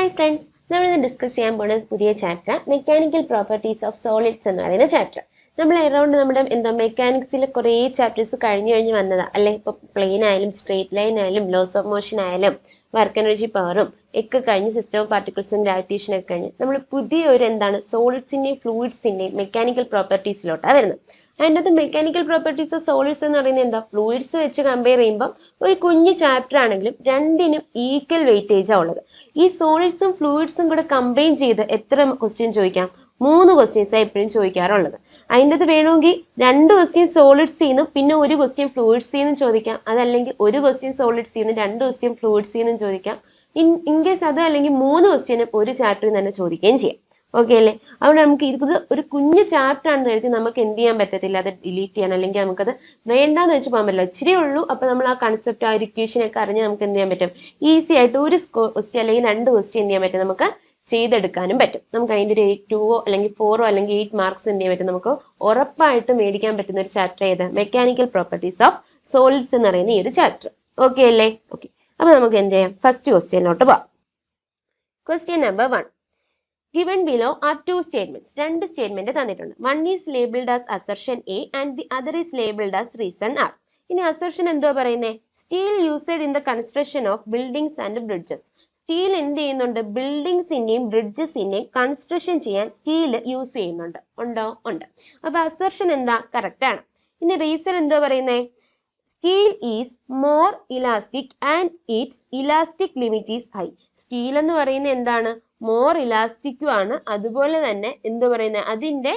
Hi friends, നമ്മളിന്ന് discuss ചെയ്യാൻ പോകുന്ന പുതിയ chapter mechanical properties of solids എന്ന് പറയുന്ന ചാപ്റ്റർ. നമ്മൾ അറൗണ്ട് നമ്മുടെ മെക്കാനിക്സിൽ കുറേ ചാപ്റ്റേഴ്സ് കഴിഞ്ഞ് വന്നതാ അല്ലെ. ഇപ്പോൾ പ്ലെയിൻ ആയാലും സ്ട്രേറ്റ് ലൈൻ ആയാലും ലോസ് ഓഫ് മോഷൻ ആയാലും വർക്ക് എനർജി പവറും ഒക്കെ കഴിഞ്ഞ് സിസ്റ്റം ഓഫ് പാർട്ടിക്കിൾസും ഗ്രാവിറ്റേഷൻ ഒക്കെ കഴിഞ്ഞ് നമ്മൾ പുതിയൊരു സോളിഡ്സിന്റെയും ഫ്ലൂയിഡ്സിന്റെയും മെക്കാനിക്കൽ പ്രോപ്പർട്ടീസിലോട്ടാണ് വരുന്നത്. അതിൻ്റെ അത് മെക്കാനിക്കൽ പ്രോപ്പർട്ടീസ് ഓഫ് സോളിഡ്സ് എന്ന് പറയുന്നത് ഫ്ലൂയിഡ്സ് വെച്ച് കമ്പയർ ചെയ്യുമ്പോൾ ഒരു കുഞ്ഞു ചാപ്റ്റർ ആണെങ്കിലും രണ്ടിനും ഈക്വൽ വെയിറ്റേജാണ് ഉള്ളത്. ഈ സോളിഡ്സും ഫ്ലൂയിഡ്സും കൂടെ കമ്പൈൻ ചെയ്ത് എത്ര ക്വസ്റ്റ്യൻ ചോദിക്കാം? 3 ക്വസ്റ്റ്യൻസാണ് എപ്പോഴും ചോദിക്കാറുള്ളത്. അതിൻ്റെ അത് വേണമെങ്കിൽ 2 ക്വസ്റ്റ്യൻ സോളിഡ്സ് ചെയ്യുന്നു, പിന്നെ 1 ക്വസ്റ്റ്യൻ ഫ്ലൂയിഡ്സ് ചെയ്യുന്നു ചോദിക്കാം. അതല്ലെങ്കിൽ 1 ക്വസ്റ്റ്യൻ സോളിഡ്സ് ചെയ്യുന്നു, 2 ക്വസ്റ്റ്യൻ ഫ്ലൂയിഡ്സ് ചെയ്യുന്നു ചോദിക്കാം. ഇൻ കേസ് അത് അല്ലെങ്കിൽ 3 ക്വസ്റ്റ്യനും ഒരു ചാപ്റ്ററിൽ തന്നെ ചോദിക്കുകയും ചെയ്യാം. ഓക്കെ അല്ലേ? അതുകൊണ്ട് നമുക്ക് ഇത് ഒരു കുഞ്ഞു ചാപ്റ്റർ ആണെന്ന് കരുതി നമുക്ക് എന്ത് ചെയ്യാൻ പറ്റത്തില്ല, അത് ഡിലീറ്റ് ചെയ്യാൻ അല്ലെങ്കിൽ നമുക്കത് വേണ്ടാന്ന് വെച്ച് പോകാൻ പറ്റില്ല. ഇച്ചിരി ഉള്ളൂ. അപ്പൊ നമ്മൾ ആ കൺസെപ്റ്റ് ആ ഒരു ഇക്വേഷൻ ഒക്കെ അറിഞ്ഞ് നമുക്ക് എന്ത് ചെയ്യാൻ പറ്റും? ഈസി ആയിട്ട് ഒരു ക്വസ്റ്റ്യൻ അല്ലെങ്കിൽ 2 ക്വസ്റ്റ്യൻ എന്ത് ചെയ്യാൻ പറ്റും? നമുക്ക് ചെയ്തെടുക്കാനും പറ്റും. നമുക്ക് അതിൻ്റെ ഒരു 2 അല്ലെങ്കിൽ 4 അല്ലെങ്കിൽ 8 മാർക്സ് എന്ത് ചെയ്യാൻ പറ്റും? നമുക്ക് ഉറപ്പായിട്ട് മേടിക്കാൻ പറ്റുന്ന ഒരു ചാപ്റ്റർ ഏത്? മെക്കാനിക്കൽ പ്രോപ്പർട്ടീസ് ഓഫ് സോളിഡ്സ് എന്ന് പറയുന്ന ഈ ഒരു ചാപ്റ്റർ. ഓക്കെ അല്ലേ? ഓക്കെ, അപ്പൊ നമുക്ക് എന്ത് ചെയ്യാം? ഫസ്റ്റ് ക്വസ്റ്റ്യനിലോട്ട് പോവാം. Question number 1. Given below are 2 statements. 2 statement തന്നിട്ടുണ്ട്. One is labeled as assertion A and the other is labeled as reason R. ഇനി അസർഷൻ എന്തോ പറയുന്നേ? Steel used in the construction of buildings and bridges. Steel എന്ത് ചെയ്യുന്നുണ്ട്? ബിൽഡിംഗ്സിന്റെയും ബ്രിഡ്ജസിന്റെയും construction ചെയ്യാൻ steel use ചെയ്യുന്നുണ്ട്. ഉണ്ടോ? ഉണ്ട്. അപ്പൊ അസർഷൻ എന്താ? കറക്റ്റ് ആണ്. ഇനി റീസൺ എന്തോ പറയുന്നേ? Steel is more elastic and it's elastic limit is high. Steel എന്ന് പറയുന്നത് എന്താണ്? മോർ ഇലാസ്റ്റിക്കും ആണ്. അതുപോലെ തന്നെ എന്ത് പറയുന്നത്? അതിന്റെ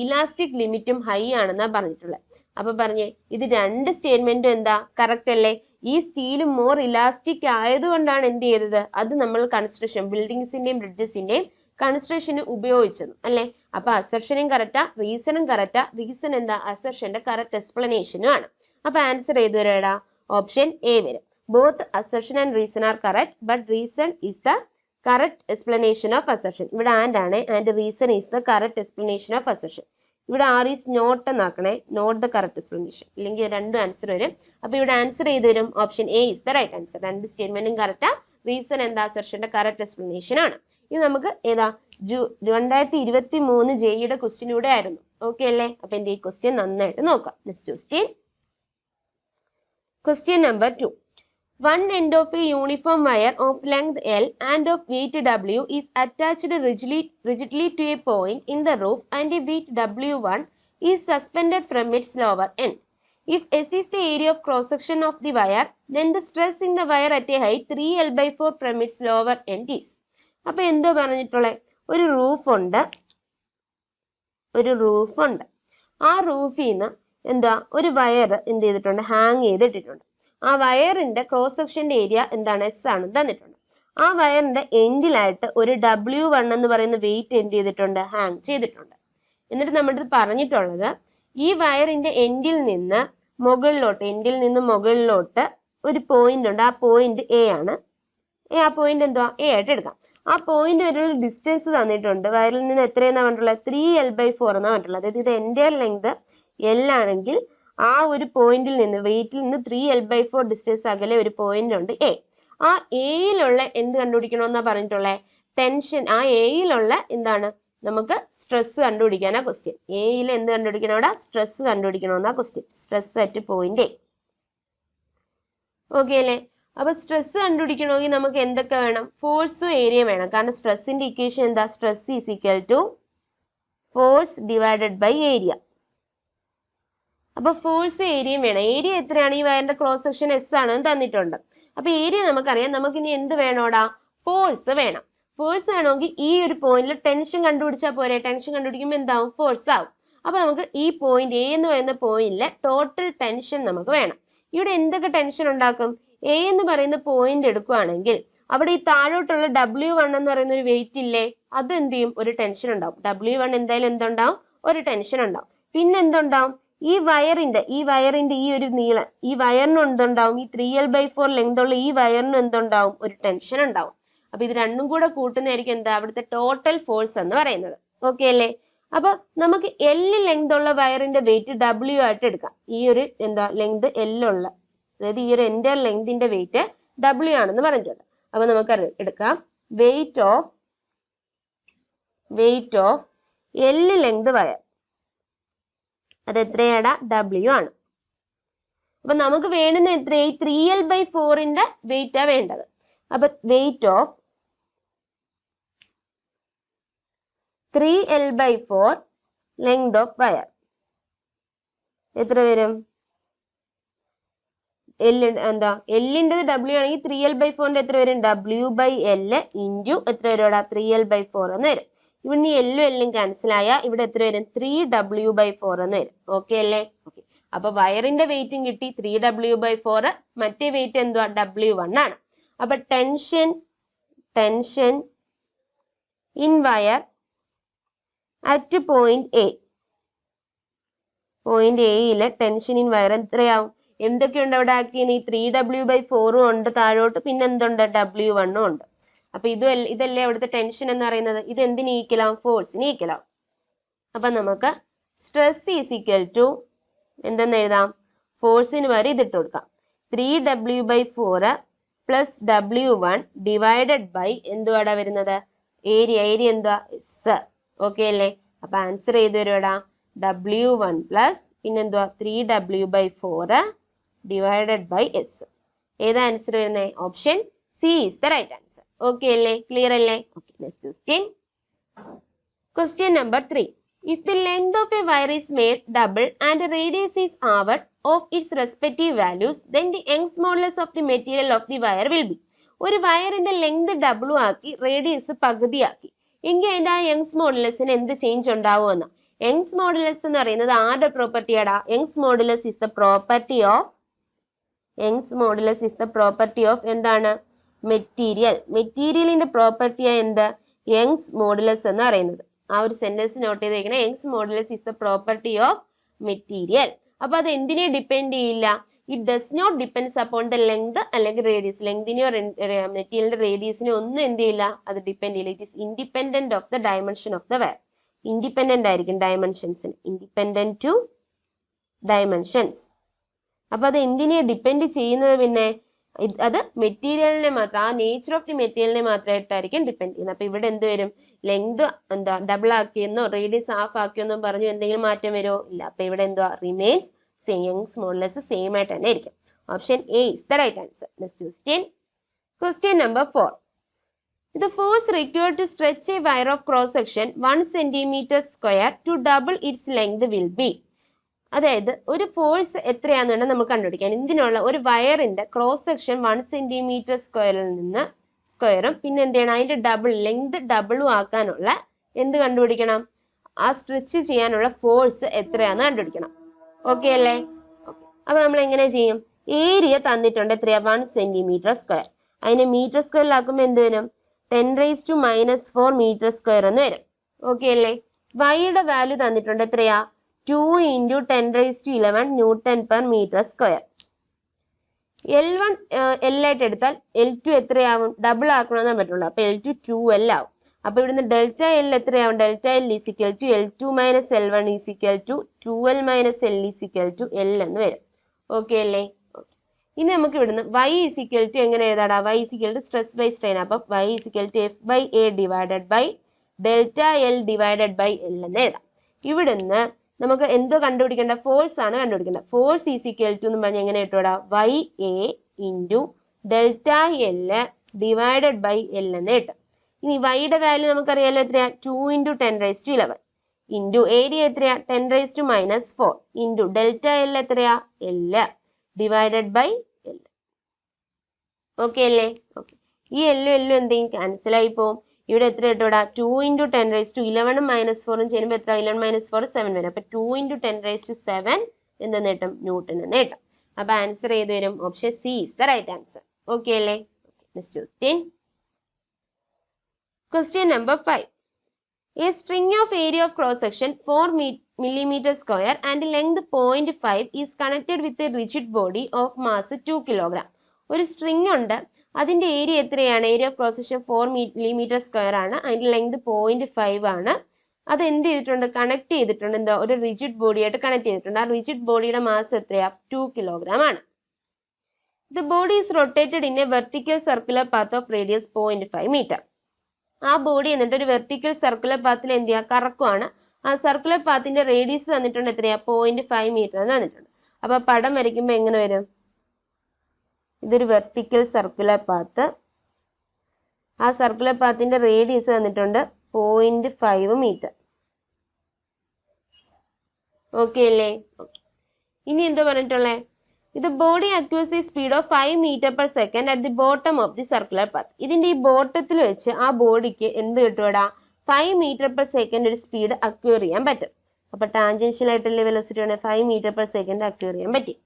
ഇലാസ്റ്റിക് ലിമിറ്റും ഹൈ ആണെന്നാ പറഞ്ഞിട്ടുള്ളത്. അപ്പൊ പറഞ്ഞേ, ഇത് 2 സ്റ്റേറ്റ്മെന്റും എന്താ? കറക്റ്റ് അല്ലേ? ഈ സ്റ്റീൽ മോർ ഇലാസ്റ്റിക് ആയതുകൊണ്ടാണ് എന്ത് ചെയ്തത്? അത് നമ്മൾ കൺസ്ട്രക്ഷൻ ബിൽഡിങ്സിന്റെയും ബ്രിഡ്ജസിന്റെയും കൺസ്ട്രക്ഷന് ഉപയോഗിച്ചത് അല്ലേ? അപ്പൊ അസർഷനും കറക്റ്റാ, റീസണും കറക്റ്റാ. റീസൺ എന്താ? അസർഷന്റെ കറക്റ്റ് എക്സ്പ്ലനേഷനും ആണ്. അപ്പൊ ആൻസർ ഏത് വരെടാ? ഓപ്ഷൻ എ വരും. Both assertion and reason are correct, but reason is the correct explanation of assertion. ഇവിടെ ആൻഡ് ആണ്, and reason is the correct explanation of assertion. ഇവിടെ ആർ ഈസ് നോട്ട് എന്നാക്കണേ, നോട്ട് ദ കറക്റ്റ് എക്സ്പ്ലനേഷൻ, ഇല്ലെങ്കിൽ 2 answer വരും. അപ്പൊ ഇവിടെ answer ചെയ്ത് വരും option A is the right answer. 2 സ്റ്റേറ്റ്മെന്റും correct. Reason എന്താ? അസർഷന്റെ കറക്റ്റ് എക്സ്പ്ലനേഷൻ ആണ്. ഇത് നമുക്ക് 2023 ജെയുടെ ക്വസ്റ്റ്യൻ ഇവിടെ ആയിരുന്നു. ഓക്കെ അല്ലേ? അപ്പൊ എന്റെ ഈ ക്വസ്റ്റ്യൻ നന്നായിട്ട് നോക്കാം. Next question. Question number 2. One end of a uniform wire of length L and of weight W is attached rigidly to a point in the roof and a weight W1 is suspended from its lower end. If S is the area of cross section of the wire, then the stress in the wire at a height 3L/4 from its lower end is. അപ്പൊ എന്തോ പറഞ്ഞിട്ടുള്ളത്? ഒരു roof ഉണ്ട്. ആ റൂഫിൽ നിന്ന് ഒരു wire എന്ത് ചെയ്തിട്ടുണ്ട്? ഹാങ് ചെയ്തിട്ടിട്ടുണ്ട്. ആ വയറിന്റെ ക്രോസ് സെക്ഷന്റെ ഏരിയ എന്താണ്? എസ് ആണ് തന്നിട്ടുണ്ട്. ആ വയറിന്റെ എൻഡിലായിട്ട് ഒരു W1 എന്ന് പറയുന്ന വെയിറ്റ് എന്ത് ചെയ്തിട്ടുണ്ട്? ഹാങ് ചെയ്തിട്ടുണ്ട്. എന്നിട്ട് നമ്മുടെ പറഞ്ഞിട്ടുള്ളത് ഈ വയറിന്റെ എൻഡിൽ നിന്ന് മുകളിലോട്ട് ഒരു പോയിന്റ് ഉണ്ട്. ആ പോയിന്റ് എ ആണ്. ആ പോയിന്റ് എന്തുവാ? എ ആയിട്ട് എടുക്കാം. ആ പോയിന്റ് ഒരു ഡിസ്റ്റൻസ് തന്നിട്ടുണ്ട്. വയറിൽ നിന്ന് എത്രയെന്നാ പറഞ്ഞിട്ടുള്ളത്? 3L/4 എന്നാ പറഞ്ഞിട്ടുള്ളത്. അതായത് ഇത് എൻ്റെ ലെങ്ത് L ആണെങ്കിൽ ആ ഒരു പോയിന്റിൽ നിന്ന് വെയിറ്റിൽ നിന്ന് 3L/4 ഡിസ്റ്റൻസ് അകലെ ഒരു പോയിന്റ് ഉണ്ട് എ. ആ എയിലുള്ള എന്ത് കണ്ടുപിടിക്കണമെന്നാ പറഞ്ഞിട്ടുള്ളത്? ടെൻഷൻ. ആ എയിലുള്ള നമുക്ക് സ്ട്രെസ് കണ്ടുപിടിക്കാനാ ക്വസ്റ്റ്യൻ. എയിൽ എന്ത് കണ്ടുപിടിക്കണം? അവിടെ സ്ട്രെസ് കണ്ടുപിടിക്കണമെന്നാ question. Stress at point A. Okay അല്ലേ? അപ്പൊ സ്ട്രെസ് കണ്ടുപിടിക്കണമെങ്കിൽ നമുക്ക് എന്തൊക്കെ വേണം? ഫോഴ്സും ഏരിയ വേണം. കാരണം സ്ട്രെസ്സിന്റെ ഇക്വേഷൻ എന്താ? Stress is equal to force divided by area. അപ്പൊ ഫോഴ്സ് ഏരിയയും വേണം. ഏരിയ എത്രയാണ്? ഈ വയറിന്റെ ക്രോസ് സെക്ഷൻ എസ് ആണെന്ന് തന്നിട്ടുണ്ട്. അപ്പൊ ഏരിയ നമുക്കറിയാം. നമുക്ക് ഇനി എന്ത് വേണോടാ? ഫോഴ്സ് വേണം. ഫോഴ്സ് വേണമെങ്കിൽ ഈ ഒരു പോയിന്റിൽ ടെൻഷൻ കണ്ടുപിടിച്ചാൽ പോരെ. ടെൻഷൻ കണ്ടുപിടിക്കുമ്പോൾ എന്താവും? ഫോഴ്സ് ആവും. അപ്പൊ നമുക്ക് ഈ പോയിന്റ് എ എന്ന് പറയുന്ന പോയിന്റിലെ ടോട്ടൽ ടെൻഷൻ നമുക്ക് വേണം. ഇവിടെ എന്തൊക്കെ ടെൻഷൻ ഉണ്ടാക്കും? എ എന്ന് പറയുന്ന പോയിന്റ് എടുക്കുകയാണെങ്കിൽ അവിടെ ഈ താഴോട്ടുള്ള W1 എന്ന് പറയുന്ന ഒരു വെയിറ്റ് ഇല്ലേ? അത് എന്ത് ചെയ്യും? ഒരു ടെൻഷൻ ഉണ്ടാവും. W1 എന്തായാലും എന്തുണ്ടാവും? ഒരു ടെൻഷൻ ഉണ്ടാവും. പിന്നെ എന്തുണ്ടാവും? ഈ വയറിന്റെ ഈ ഒരു നീളം, ഈ വയറിന് എന്തുണ്ടാവും? ഈ 3L/4 ലെങ്ത് ഉള്ള ഈ വയറിന് എന്തുണ്ടാവും? ഒരു ടെൻഷൻ ഉണ്ടാവും. അപ്പൊ ഇത് രണ്ടും കൂടെ കൂട്ടുന്നതായിരിക്കും അവിടുത്തെ ടോട്ടൽ ഫോഴ്സ് എന്ന് പറയുന്നത്. ഓക്കെ അല്ലേ? അപ്പൊ നമുക്ക് L ലെങ്ത് ഉള്ള വയറിന്റെ വെയിറ്റ് W ആയിട്ട് എടുക്കാം. ഈ ഒരു ലെങ്ത് L ഉള്ള, അതായത് ഈ ഒരു എൻ്റെ ലെങ്തിന്റെ വെയിറ്റ് W ആണെന്ന് പറഞ്ഞിട്ടുണ്ട്. അപ്പൊ നമുക്ക് എടുക്കാം weight of L length wire. അത് എത്രയാടാ? W ആണ്. അപ്പൊ നമുക്ക് വേണ്ടുന്ന എത്രയായി? 3L/4ന്റെ വെയിറ്റാ വേണ്ടത്. അപ്പൊ weight of 3L/4 length of wire എത്ര വരും? എന്താ L-ന്റെ W ആണെങ്കിൽ 3L/4ന്റെ എത്ര വരും? W/L ഇൻറ്റു എത്ര വരുവാടാ? 3L/4 എന്ന് വരും. ഇവിടെ L ക്യാൻസൽ ആയ ഇവിടെ എത്ര വരും? 3W/4 എന്ന് വരും. ഓക്കെ അല്ലേ? ഓക്കെ. അപ്പൊ വയറിന്റെ വെയിറ്റും കിട്ടി 3W/4. മറ്റേ വെയിറ്റ് എന്തുവാ? W1 ആണ്. അപ്പൊ tension in wire at point A. Point എയില് ടെൻഷൻ ഇൻ വയർ എത്രയാവും? എന്തൊക്കെയുണ്ട് അവിടെ ആക്കിയത്? ഈ 3W/4 ഉണ്ട് താഴോട്ട്, പിന്നെ എന്തുണ്ട്? W1 ഉണ്ട്. അപ്പൊ ഇതല്ലേ അവിടുത്തെ ടെൻഷൻ എന്ന് പറയുന്നത്. ഇത് എന്തിന് ഈക്വലാവും? ഫോഴ്സിന് ഈക്വലാവും. അപ്പൊ നമുക്ക് സ്ട്രെസ് ഈസ് ഈക്വൽ ടു എന്തെന്ന് എഴുതാം? ഫോഴ്സിന് വരെ ഇതിട്ട് കൊടുക്കാം. 3W/4 plus W1 divided by എന്തുവാടാ വരുന്നത്? ഏരിയ എന്തുവാ? S. ഓക്കെ അല്ലേ? അപ്പൊ ആൻസർ ചെയ്ത് വരുവാടാ W1 പ്ലസ് പിന്നെന്തുവാ? 3W/4 divided by S. ഏതാ ആൻസർ വരുന്നത്? Option C is the right answer. Okay അല്ലേ? ക്ലിയർ അല്ലേ? Okay. Next question number 3. If the length of a wire is made double and the radius is halved of its respective values, then the Young's modulus of the material of the wire will be. ഒരു വയറിന്റെ length double ആക്കി radius പകുതിയാക്കി എങ്കിൽ അതിന്റെ ആ Young's മോഡുലസിന് എന്ത് change ഉണ്ടാവുമെന്ന്. Young's modulus എന്ന് പറയുന്നത് ആരുടെ പ്രോപ്പർട്ടിയാടാ? Young's modulus is the property of എന്താണ്? മെറ്റീരിയലിന്റെ പ്രോപ്പർട്ടിയാ എന്ത്? യങ്സ് മോഡുലസ് എന്ന് പറയുന്നത്. ആ ഒരു സെന്റൻസ് നോട്ട് ചെയ്ത് വെക്കണം. Young's modulus is the property of material. അപ്പൊ അത് എന്തിനെ ഡിപ്പെൻഡ് ചെയ്യില്ല? It does not depends upon the length അല്ലെങ്കിൽ റേഡിയസ്. ലെങ്തിനെയോ മെറ്റീരിയലിന്റെ റേഡിയസിനെയോ ഒന്നും എന്ത് ചെയ്യില്ല, അത് ഡിപ്പെൻഡ് ചെയ്യില്ല. It is independent of the dimension of the wire. Independent ആയിരിക്കും ഡയമെൻഷൻസിന്. Independent to dimensions. അപ്പൊ അത് എന്തിനെ ഡിപ്പെൻഡ് ചെയ്യുന്നത്? പിന്നെ അത് മെറ്റീരിയലിനെ മാത്രം, ആ നേച്ചർ ഓഫ് ദി മെറ്റീരിയലിനെ മാത്രമായിട്ടായിരിക്കും ഡിപ്പെൻഡ് ചെയ്യുന്നത്. അപ്പൊ ഇവിടെ എന്ത് വരും? ലെങ്ത് എന്താ ഡബിൾ ആക്കിയെന്നോ റേഡിയസ് ഹാഫ് ആക്കിയെന്നോ പറഞ്ഞു എന്തെങ്കിലും മാറ്റം വരുമോ? ഇല്ല. അപ്പൊ ഇവിടെ എന്തുവാ? Remains same. Young's modulus same ആയിട്ട് തന്നെ ആയിരിക്കും. Option A is the right answer. Next question number 4. The force required to stretch a wire of cross section 1 centimeter square to double its length will be. അതായത് ഒരു force എത്രയാണെന്ന് നമുക്ക് കണ്ടുപിടിക്കാൻ. ഇതിനുള്ള ഒരു വയറിന്റെ ക്രോസ് സെക്ഷൻ 1 സെന്റിമീറ്റർ സ്ക്വയറും പിന്നെ എന്ത് ചെയ്യണം? അതിന്റെ ലെങ്ത് ഡബിളും ആക്കാനുള്ള എന്ത് കണ്ടുപിടിക്കണം? ആ സ്ട്രെച്ച് ചെയ്യാനുള്ള ഫോഴ്സ് എത്രയാന്ന് കണ്ടുപിടിക്കണം. ഓക്കെ അല്ലേ? ഓക്കെ. അപ്പൊ നമ്മൾ എങ്ങനെ ചെയ്യും? ഏരിയ തന്നിട്ടുണ്ട് എത്രയാ? 1 സെന്റിമീറ്റർ സ്ക്വയർ. അതിനെ മീറ്റർ സ്ക്വയറിലാക്കുമ്പോൾ എന്ത് വരും? 10⁻⁻⁴ മീറ്റർ സ്ക്വയർ എന്ന് വരും. ഓക്കെ അല്ലേ? വൈയുടെ വാല്യൂ തന്നിട്ടുണ്ട് എത്രയാ? 2 × 10⁻11 newton per metre square. L1 L ആയിട്ട് എടുത്താൽ L2 എത്രയാവും? ഡബിൾ ആക്കണമെന്നേ പറ്റുള്ളൂ. അപ്പൊ L2 2L ആവും. അപ്പൊ ഇവിടുന്ന് ഡെൽറ്റ L എത്രയാവും? Delta L = L2 - L1 = 2L - L എന്ന് വരും. ഓക്കെ അല്ലേ? ഇനി നമുക്ക് ഇവിടുന്ന് y = എങ്ങനെ എഴുതാടാ? y = stress by strain. അപ്പൊ y = F/A divided by delta L divided by L എന്ന് എഴുതാം. ഇവിടുന്ന് നമുക്ക് എന്തോ കണ്ടുപിടിക്കേണ്ട? ഫോഴ്സ് ആണ് കണ്ടുപിടിക്കേണ്ടത്. ഫോഴ്സ് = എന്ന് പറഞ്ഞാൽ എങ്ങനെ കിട്ടുവാടാ? YA × delta L divided by L എന്ന് കിട്ടും. ഇനി വൈയുടെ വാല്യൂ നമുക്കറിയാലോ എത്രയാ? 2 × 10⁻11 ഇൻറ്റു ഏരിയ എത്രയാ? 10⁻⁻⁴ ഇൻറ്റു ഡെൽറ്റ L എത്രയാ? L divided by L. Okay അല്ലേ? ഓക്കെ. ഈ L എന്തെങ്കിലും ക്യാൻസൽ ആയി പോകും. ഇവിടെ എത്ര കിട്ടൂടാ? 2 × 10⁻11 -4 ചെയ്യുമ്പോൾ എത്ര? 11 - 4 7 വരും. അപ്പൊ 2 × 10⁻7 എന്ന് നേട്ടം? ന്യൂട്ടൺ എന്ന് നേട്ടം. അപ്പൊ ആൻസർ ഏത് വരും? Option C is the right answer. Okay അല്ലേ? Next question number 5. A string of area of cross section 4 millimeter square and length 0.5 is connected with a rigid body of mass 2 kg. ഒരു string ഉണ്ട്, അതിന്റെ area എത്രയാണ്? Area of cross section 4 millimeter square ആണ്, അതിന്റെ length 0.5 ആണ്. അത് എന്ത് ചെയ്തിട്ടുണ്ട്? കണക്ട് ചെയ്തിട്ടുണ്ട്. എന്താ? ഒരു റിജിഡ് ബോഡി ആയിട്ട് കണക്ട് ചെയ്തിട്ടുണ്ട്. ആ റിജിഡ് ബോഡിയുടെ മാസ് എത്രയാ? 2 kg ആണ്. The body is rotated in a vertical circular path of radius 0.5 meter. ആ ബോഡി എന്നിട്ട് ഒരു വെർട്ടിക്കൽ സർക്കുലർ പാത്തിൽ എന്ത് ചെയ്യുക, കറക്കുവാണ്. ആ സർക്കുലർ പാത്തിന്റെ റേഡിയസ് തന്നിട്ടുണ്ട് എത്രയാ, 0.5 മീറ്റർ എന്ന് തന്നിട്ടുണ്ട്. അപ്പൊ പടം വരയ്ക്കുമ്പോൾ എങ്ങനെ വരും? ഇതൊരു വെർട്ടിക്കൽ സർക്കുലർ പാത്ത്. ആ സർക്കുലർ പാത്തിന്റെ റേഡിയസ് തന്നിട്ടുണ്ട് 0.5 മീറ്റർ. ഓക്കെ അല്ലേ? ഇനി എന്തോ പറഞ്ഞിട്ടുള്ളേ? ഇത് body acquires speed of 5 metre per second at the bottom of the circular path. ഇതിന്റെ ഈ ബോട്ടത്തിൽ വെച്ച് ആ ബോഡിക്ക് എന്ത് കിട്ടുവാടാ, 5 മീറ്റർ പെർ സെക്കൻഡ് ഒരു സ്പീഡ് അക്യൂർ ചെയ്യാൻ പറ്റും. അപ്പൊ ടാൻജൻഷ്യൽ ആയിട്ടുള്ള വെലോസിറ്റി ആണ് 5 മീറ്റർ പെർ സെക്കൻഡ് അക്യൂർ ചെയ്യാൻ പറ്റി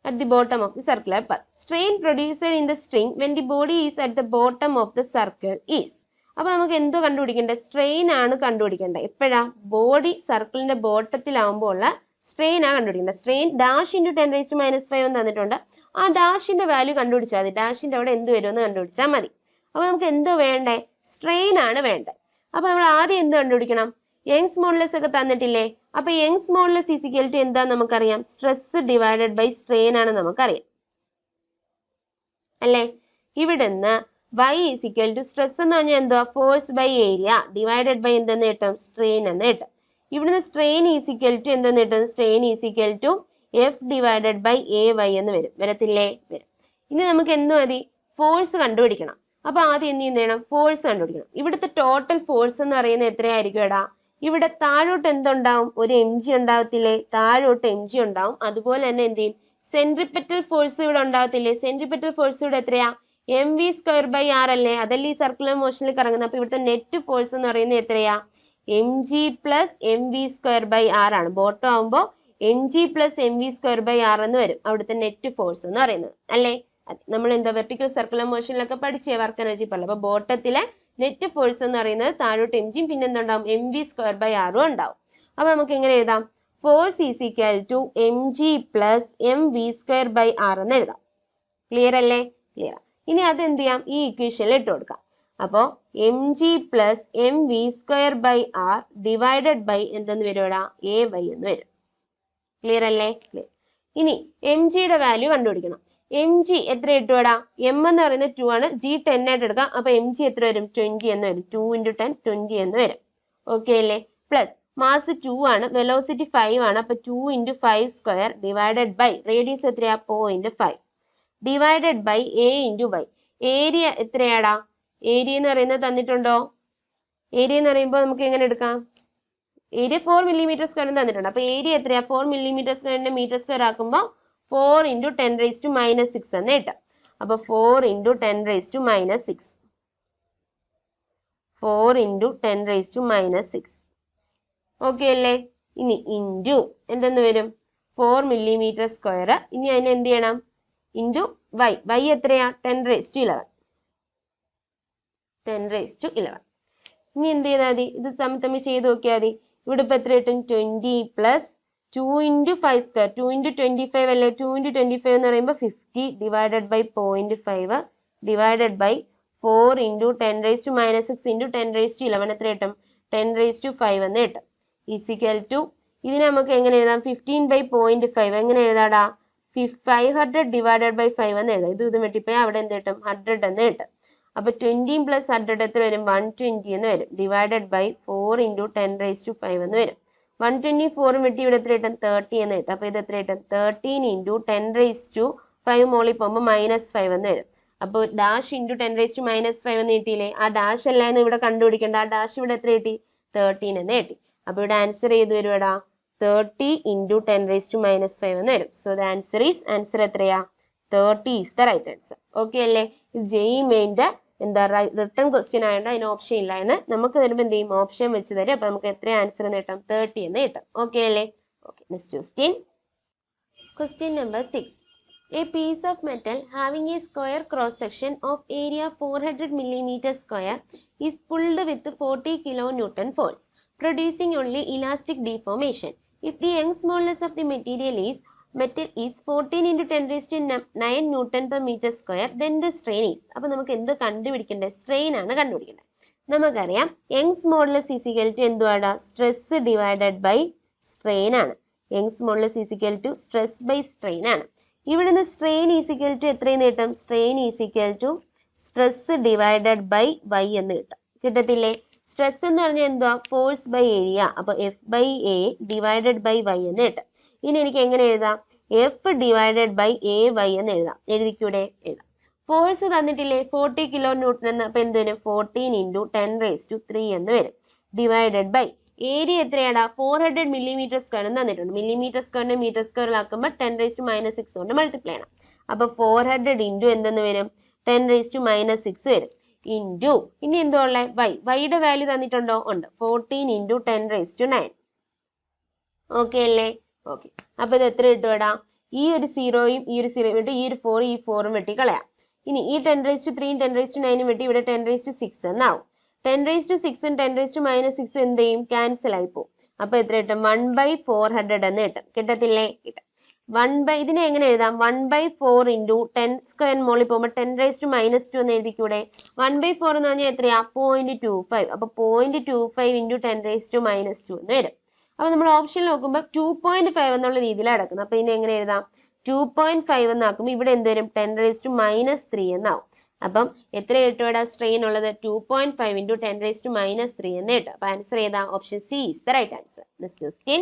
at the bottom of the circular path. Strain produced in the string when the body is at the bottom of the circle is. അപ്പൊ നമുക്ക് എന്തോ കണ്ടുപിടിക്കേണ്ടത്? സ്ട്രെയിൻ ആണ് കണ്ടുപിടിക്കേണ്ടത്. എപ്പോഴാ? ബോഡി സർക്കിളിന്റെ ബോട്ടത്തിലാവുമ്പോൾ ഉള്ള സ്ട്രെയിൻ ആണ് കണ്ടുപിടിക്കേണ്ടത്. സ്ട്രെയിൻ ഡാഷ് ഇൻറ്റു 10⁻⁻5 എന്ന് തന്നിട്ടുണ്ട്. ആ ഡാഷിന്റെ വാല്യൂ കണ്ടുപിടിച്ചാൽ മതി. ഡാഷിന്റെ അവിടെ എന്ത് വരുമെന്ന് കണ്ടുപിടിച്ചാൽ മതി. അപ്പൊ നമുക്ക് എന്തോ വേണ്ടേ? സ്ട്രെയിൻ ആണ് വേണ്ടത്. അപ്പൊ നമ്മൾ ആദ്യം എന്ത് കണ്ടുപിടിക്കണം? യങ്സ് മോഡുലസ് ഒക്കെ തന്നിട്ടില്ലേ? അപ്പൊ Young's modulus is equal to എന്താ നമുക്കറിയാം? സ്ട്രെസ് ഡിവൈഡഡ് ബൈ സ്ട്രെയിൻ ആണ് നമുക്കറിയാം അല്ലേ? ഇവിടുന്ന് y is equal to stress എന്ന് പറഞ്ഞാൽ എന്തുവാ? Force by area divided by എന്തെന്ന് കിട്ടും? സ്ട്രെയിൻ എന്ന് കിട്ടും. ഇവിടുന്ന് സ്ട്രെയിൻ ഈസ് ഈക്വൽ ടു എന്തെന്ന് കിട്ടും? Strain is equal to F divided by A Y എന്ന് വരും. വരത്തില്ലേ? വരും. ഇനി നമുക്ക് എന്ത് മതി? ഫോഴ്സ് കണ്ടുപിടിക്കണം. അപ്പൊ ആദ്യം എന്ത് ചെയ്യണം? ഫോഴ്സ് കണ്ടുപിടിക്കണം. ഇവിടുത്തെ ടോട്ടൽ ഫോഴ്സ് എന്ന് പറയുന്നത് എത്രയായിരിക്കും എടാ? ഇവിടെ താഴോട്ട് എന്തുണ്ടാവും? ഒരു എം ജി ഉണ്ടാവത്തില്ലേ? താഴോട്ട് എം ജി ഉണ്ടാവും. അതുപോലെ തന്നെ എന്ത് ചെയ്യും? സെൻട്രിപെറ്റൽ ഫോഴ്സ് ഇവിടെ ഉണ്ടാവത്തില്ലേ? സെൻട്രിപെറ്റൽ ഫോഴ്സ് ഇവിടെ എത്രയാ? M V square by R അല്ലേ? അതല്ലേ ഈ സർക്കുലർ മോഷനിൽ കറങ്ങുന്നത്. അപ്പൊ ഇവിടുത്തെ നെറ്റ് ഫോഴ്സ് എന്ന് പറയുന്നത് എത്രയാ? M G plus M V square by R ആണ്. ബോട്ടം ആവുമ്പോൾ M G plus M V square by R എന്ന് വരും അവിടുത്തെ നെറ്റ് ഫോഴ്സ് എന്ന് പറയുന്നത് അല്ലേ? നമ്മൾ എന്താ വെർട്ടിക്കൽ സർക്കുലർ മോഷനിലൊക്കെ പഠിച്ചേ വർക്ക് എനർജി പോലെ. അപ്പൊ ബോട്ടത്തിലെ നെറ്റ് ഫോഴ്സ് എന്ന് പറയുന്നത് താഴോട്ട് എം ജിയും പിന്നെ എന്തുണ്ടാവും? എം വി സ്ക്വയർ ബൈ ആറും ഉണ്ടാവും. അപ്പൊ നമുക്ക് എങ്ങനെ എഴുതാം? Force is equal to M G plus M V square by R എന്ന് എഴുതാം. ക്ലിയർ അല്ലേ? ക്ലിയർ. ഇനി അത് എന്ത് ചെയ്യാം? ഈ ഇക്വേഷനിൽ ഇട്ട് കൊടുക്കാം. അപ്പോ M G plus M V square by R divided by എന്തെന്ന് വരുവാ? എ വൈ എന്ന് വരും. ക്ലിയർ അല്ലേ? ക്ലിയർ. ഇനി എം ജിയുടെ വാല്യൂ കണ്ടുപിടിക്കണം. എം ജി എത്ര ഇട്ടുവിടാ? എം എന്ന് പറയുന്നത് 2 ആണ്. ജി 10 ആയിട്ട് എടുക്കാം. അപ്പൊ എം ജി എത്ര വരും? 20 എന്ന് വരും. 2 × 10 20 എന്ന് വരും. ഓക്കെ അല്ലേ? പ്ലസ് മാസ് 2 ആണ്, വെലോസിറ്റി 5 ആണ്. അപ്പൊ 2 × 5 സ്ക്വയർ ഡിവൈഡഡ് ബൈ റേഡിയസ് എത്രയാ? 0.5 divided by A × Y. Area എത്രയാടാ? ഏരിയ എന്ന് പറയുന്നത് തന്നിട്ടുണ്ടോ? ഏരിയ എന്ന് പറയുമ്പോൾ നമുക്ക് എങ്ങനെ എടുക്കാം? ഏരിയ 4 മില്ലിമീറ്റർ സ്ക്വയർ തന്നിട്ടുണ്ട്. അപ്പൊ ഏരിയ എത്രയാ? 4 മില്ലിമീറ്റർ സ്ക്വയറിന്റെ മീറ്റർ സ്ക്വയർ ആക്കുമ്പോൾ 4 × 10⁻⁻6 എന്ന് കിട്ടും. അപ്പൊ 4 × 10⁻⁻6 4 × 10⁻⁻6 ഓക്കെ അല്ലേ? ഇനി ഇൻറ്റു എന്തെന്ന് വരും? 4 മില്ലിമീറ്റർ സ്ക്വയർ. ഇനി അതിന് എന്ത് ചെയ്യണം? Into Y. വൈ എത്രയാ? 10⁻11 10⁻11. ഇനി എന്ത് ചെയ്താൽ മതി? ഇത് തമ്മിൽ ചെയ്ത് നോക്കിയാൽ മതി. ഇവിടെ ഇപ്പൊ എത്ര കിട്ടും? 20 പ്ലസ് 2 × 5 സ്ക്വയർ. 2 × 25 അല്ലേ? 2 × 25 എന്ന് പറയുമ്പോൾ 50 ഡിവൈഡഡ് ബൈ 0.5 ഡിവൈഡഡ് ബൈ 4 × 10⁻⁻6 × 10⁻11 എത്ര കിട്ടും? 10⁻5 എന്ന് കിട്ടും. ഈസിക്കൽ ടു ഇതിനെ നമുക്ക് എങ്ങനെ എഴുതാം? 15/0.5 എങ്ങനെ എഴുതാടാ? 500 ഡിവൈഡഡ് ബൈ 5 എന്ന് എഴുതാം. ഇത് വെട്ടിപ്പോയി അവിടെ എന്ത് കിട്ടും? 100 എന്ന് കിട്ടും. അപ്പൊ 20 + 100 എത്ര വരും? 120 എന്ന് വരും. ഡിവൈഡഡ് ബൈ 4 × 10⁻5 എന്ന് വരും. 124 വെട്ടി ഇവിടെ എത്ര കിട്ടും? 30 എന്ന് കിട്ടും. അപ്പൊ ഇത് എത്ര കിട്ടും? 13 × 10⁻5 മോളിൽ പോകുമ്പോൾ -5 എന്ന് വരും. അപ്പോൾ ഡാഷ് × 10⁻5 എന്ന് കിട്ടിയില്ലേ? ആ ഡാഷ് അല്ലായിരുന്നു ഇവിടെ കണ്ടുപിടിക്കേണ്ട. ആ ഡാഷ് ഇവിടെ എത്ര കിട്ടി? 13 എന്ന് കിട്ടി. അപ്പൊ ഇവിടെ ആൻസർ ചെയ്ത് വരുവാടാ 30 × 10⁻5 എന്ന് വരും. So the answer is answer എത്രയാ? 30 is the right answer. Okay അല്ലേ? ഇത് ജെഇ മെയിൻ്റെ എന്താ റിട്ടേൺ ക്വസ്റ്റ്യൻ ആയതുകൊണ്ട് അതിന് ഓപ്ഷൻ ഇല്ല എന്ന് നമുക്ക് തരുമ്പോൾ എന്ത് ചെയ്യും? ഓപ്ഷൻ വെച്ച് തരും. അപ്പൊ നമുക്ക് എത്ര ആൻസർ എന്ന് കിട്ടും? 30 എന്ന് കിട്ടും. ഓക്കെ അല്ലേ? Okay. Next question. Question number 6. A piece of metal having a square cross section of area 400 mm square is pulled with 40 kN force, producing only elastic deformation. If the Young's modulus of the metal is 14 × 10⁹ Newton per meter square, then the strain is. അപ്പോൾ നമുക്ക് എന്ത് കണ്ടുപിടിക്കേണ്ടത്? Strain ആണ് കണ്ടുപിടിക്കേണ്ടത്. നമുക്കറിയാം Young's modulus is equal to എന്തുവാടാ? Stress divided by strain ആണ്. Young's modulus is equal to stress by strain ആണ്. ഇവിടുന്ന് സ്ട്രെയിൻ ഈസ് ഈക്വൽ ടു എത്രയെന്ന് കിട്ടും? Strain is equal to stress divided by Y എന്ന് കിട്ടും. കിട്ടത്തില്ലേ? സ്ട്രെസ് എന്ന് പറഞ്ഞാൽ എന്തുവാ? Force by area. അപ്പൊ F by A divided by Y എന്ന് കിട്ടും. ഇനി എനിക്ക് എങ്ങനെ എഴുതാം? F divided by A Y എന്ന് എഴുതാം. എഴുതിക്കൂടെ? എഴുതാം. ഫോഴ്സ് തന്നിട്ടില്ലേ? 40 കിലോ ന്യൂട്ടൺ എന്ന്. അപ്പൊ എന്ത് വരും? 14 × 10⁻³ എന്ന് വരും. ഡിവൈഡഡ് ബൈ ഏരിയ എത്രയാടാ? 400 മില്ലിമീറ്റർ സ്ക്വയർ തന്നിട്ടുണ്ട്. മില്ലിമീറ്റർ സ്ക്വയറിനെ മീറ്റർ സ്ക്വയറിലാക്കുമ്പോൾ 10⁻⁻6 കൊണ്ട് മൾട്ടിപ്ലൈ ചെയ്യണം. അപ്പൊ 400 × എന്തെന്ന് വരും? 10⁻⁻6 വരും. ഇൻറ്റു ഇനി എന്തോ ഉള്ളത്? വൈ. വൈയുടെ വാല്യൂ തന്നിട്ടുണ്ടോ? ഉണ്ട്. 14 × 10⁻9. ഓക്കെ അല്ലേ? ഓക്കെ. അപ്പൊ ഇത് എത്ര കിട്ടും? ഈ ഒരു സീറോയും ഈ ഒരു സീറോയും വിട്ട് ഈ ഒരു 4 ഈ 4ഉം വെട്ടി കളയാം. ഇനി ഈ 10⁻3 10⁻9 വെട്ടി ഇവിടെ 10⁻6 എന്നാവും. 10⁻6 10⁻⁻6 എന്ത് ചെയ്യും? ക്യാൻസൽ ആയി പോകും. അപ്പൊ എത്ര കിട്ടും? 1/400 എന്ന് കിട്ടും. കിട്ടത്തില്ലേ? കിട്ടും. ഇതിനെ എങ്ങനെ എഴുതാം? 1/4 × 10 സ്ക്വയർ മോളിൽ പോകുമ്പോൾ 10⁻2 എന്ന് എഴുതിക്കൂടെ? 1/4 എന്ന് പറഞ്ഞാൽ എത്രയാ? 0.25. അപ്പൊ 0.25 × 10⁻2 എന്ന് വരും. അപ്പൊ നമ്മൾ ഓപ്ഷൻ നോക്കുമ്പോൾ 2.5 എന്നുള്ള രീതിയിലാണ് കിടക്കുന്നത്. അപ്പൊ ഇതിനെ എങ്ങനെ എഴുതാം? 2.5 എന്നാക്കുമ്പോൾ ഇവിടെ എന്ത് വരും? 10⁻³ എന്നാവും. അപ്പം എത്ര കിട്ടും ഇവിടെ സ്ട്രെയിൻ ഉള്ളത്? 2.5 × 10⁻³ എന്ന് കിട്ടും. അപ്പൊ ആൻസർ ഏതാ? Option C is the right answer. Next question.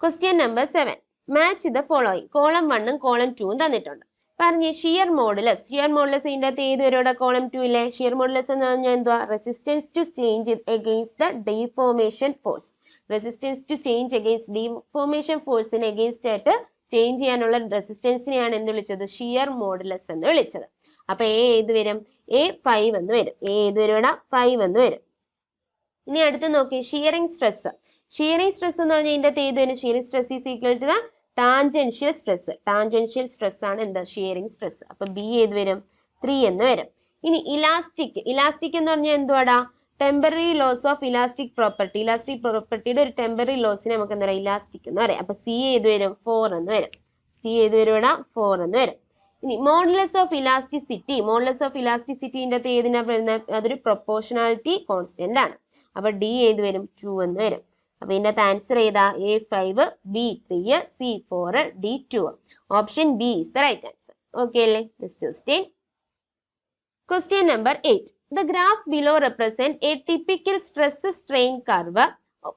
Question number 7. Match the following. Column 1ഉം കോളം 2ഉം തന്നിട്ടുണ്ട്. പറഞ്ഞ് ഷിയർ മോഡുലസ്. ഷിയർ മോഡുലസ് ഇതിൻ്റെ അകത്ത് ഏത് വരോടെ? കോളം 2 ഇല്ലേ? ഷിയർ മോഡുലസ് എന്ന് പറഞ്ഞാൽ എന്തുവാ? Resistance to change against the deformation force. Resistance to change against deformation ഫോഴ്സിന് എഗെയിൻസ്റ്റ് ആയിട്ട് ചേഞ്ച് ചെയ്യാനുള്ള റെസിസ്റ്റൻസിനെയാണ് എന്ത് വിളിച്ചത്? ഷിയർ മോഡുലസ് എന്ന് വിളിച്ചത്. അപ്പൊ എ ഏത് വരും? എ 5 എന്ന് വരും. എ ഏത് വരും? 5 എന്ന് വരും. ഇനി അടുത്ത് നോക്കി ഷിയറിംഗ് സ്ട്രെസ്. ഷിയറിംഗ് സ്ട്രെസ് എന്ന് പറഞ്ഞാൽ ഇതിന്റെ അകത്ത് ഏത് വരും? Shearing stress is equal to the tangential stress. Tangential stress ആണ് എന്താ? Shearing stress. അപ്പൊ ബി ഏത് വരും? 3 എന്ന് വരും. ഇനി ഇലാസ്റ്റിക്. ഇലാസ്റ്റിക് എന്ന് പറഞ്ഞാൽ എന്തുവാടാ? Temporary loss of elastic property. Elastic പ്രോപ്പർട്ടിയുടെ ഒരു ടെമ്പററി ലോസിനെ നമുക്ക് എന്താ പറയുക? ഇലാസ്റ്റിക് എന്ന് പറയാം. അപ്പൊ സി ഏത് വരും? 4 എന്ന് വരും. സി ഏത് വരും? 4 എന്ന് വരും. ഇനി modulus of elasticity. Modulus of ഇലാസ്റ്റിസിറ്റിന്റെ അകത്ത് ഏതിനാ വരുന്നത്? അതൊരു പ്രൊപ്പോർഷണാലിറ്റി കോൺസ്റ്റന്റ് ആണ്. അപ്പൊ ഡി ഏത് വരും? 2 എന്ന് വരും. അപ്പൊ ഇതിന്റെ ആൻസർ ഏതാ? A 5, B 3, C 4, D 2. Option B is the right answer. Okay അല്ലേ? Next question. Question number 8. The graph below represent a typical stress strain curve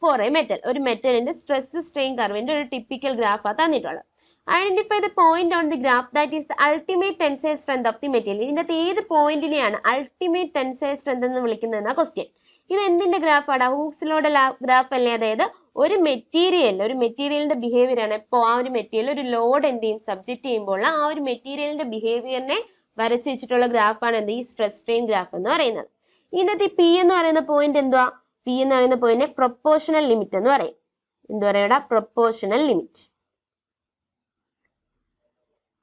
for a metal. ഒരു മെറ്റലിന്റെ സ്ട്രെസ് സ്ട്രെയിൻ കർവിന്റെ ഒരു ടിപ്പിക്കൽ ഗ്രാഫ് തന്നിട്ടുള്ളത്. Identify the point on the graph that is the ultimate tensile strength of the material. ഇതിന്റെ ഏത് പോയിന്റിനെയാണ് ultimate tensile strength എന്ന് വിളിക്കുന്നതെന്ന question. ഇത് എന്തിന്റെ ഗ്രാഫാണ്? Hooke's ലോയുടെ graph അല്ലേ? അതായത് ഒരു മെറ്റീരിയലിന്റെ ബിഹേവിയർ ആണ്. ഇപ്പോൾ ആ ഒരു മെറ്റീരിയൽ ഒരു ലോഡ് എന്ത് ചെയ്യും? സബ്ജക്ട് ചെയ്യുമ്പോൾ ആ ഒരു മെറ്റീരിയലിന്റെ ബിഹേവിയറിനെ വരച്ചു വെച്ചിട്ടുള്ള ഗ്രാഫാണ് എന്ത്? ഈ സ്ട്രെസ് സ്ട്രെയിൻ ഗ്രാഫ് എന്ന് പറയുന്നത്. ഇതിനകത്ത് പി എന്ന് പറയുന്ന പോയിന്റ് എന്തുവാ? പി എന്ന് പറയുന്ന പോയിന്റ് പ്രൊപ്പോർഷണൽ ലിമിറ്റ് എന്ന് പറയും. എന്ത് പറയടാ? Proportional limit.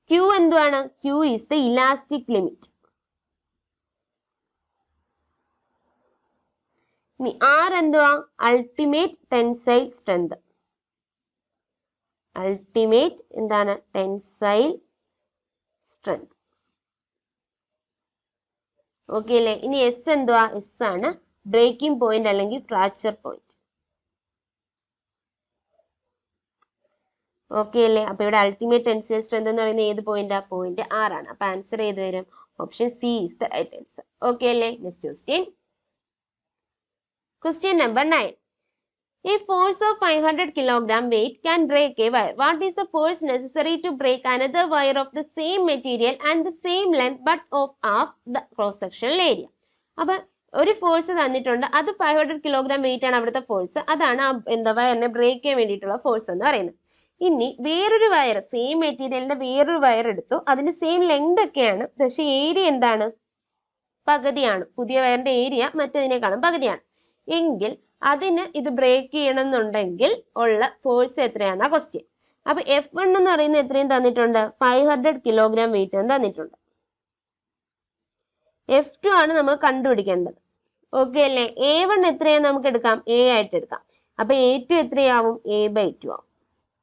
ക്യൂ എന്തുവാണ്? Q is the elastic limit. ഇനി ആർ എന്തുവാ? Ultimate tensile strength. അൾട്ടിമേറ്റ് എന്താണ്? Tensile strength. ഓക്കെ അല്ലേ? ഇനി എസ് എന്തുവാ? എസ് ആണ് ബ്രേക്കിംഗ് പോയിന്റ് അല്ലെങ്കിൽ ഫ്രാക്ചർ പോയിന്റ്. ഓക്കെ അല്ലേ? അപ്പൊ ഇവിടെ അൾട്ടിമേറ്റ് ടെൻസൈൽ സ്ട്രെങ്ത് എന്ന് പറയുന്നത് ഏത് പോയിന്റാ? പോയിന്റ് ആർ ആണ്. അപ്പൊ ആൻസർ ഏത് വരും? Option C is the right answer. Okay അല്ലേ? Next question. Question number 9. A force of 500 kilogram weight can break a wire. What is the force necessary to break another wire of the same material and the same length but of half the cross-sectional area? അപ്പോൾ ഒരു force തന്നിട്ടുണ്ട്. അത് 500 kilogram wait ആണ് അവിടുത്തെ force. അതാണ് എന്താ വയറിനെ break ചെയ്യാൻ വേണ്ടിയിട്ടുള്ള ഫോഴ്സ് എന്ന് പറയുന്നത്. ഇനി വേറൊരു വയർ, സെയിം മെറ്റീരിയലിന്റെ വേറൊരു വയർ എടുത്തു. അതിന് സെയിം ലെങ്ത് ഒക്കെയാണ്, പക്ഷെ ഏരിയ എന്താണ്? പകുതിയാണ്. പുതിയ വയറിന്റെ ഏരിയ മറ്റേതിനേക്കാളും പകുതിയാണ്. എങ്കിൽ അതിന് ഇത് ബ്രേക്ക് ചെയ്യണം എന്നുണ്ടെങ്കിൽ ഉള്ള ഫോഴ്സ് എത്രയാണെന്നാ ക്വസ്റ്റ്യൻ. അപ്പൊ F1 എന്ന് പറയുന്നത് എത്രയും തന്നിട്ടുണ്ട്? 500 കിലോഗ്രാം വെയിറ്റ് എന്ന് തന്നിട്ടുണ്ട്. F2 ആണ് നമുക്ക് കണ്ടുപിടിക്കേണ്ടത്. ഓക്കെ അല്ലേ? A1 എത്രയാണ് നമുക്ക് എടുക്കാം? A ആയിട്ട് എടുക്കാം. അപ്പൊ A2 എത്രയാവും? A/2 ആവും.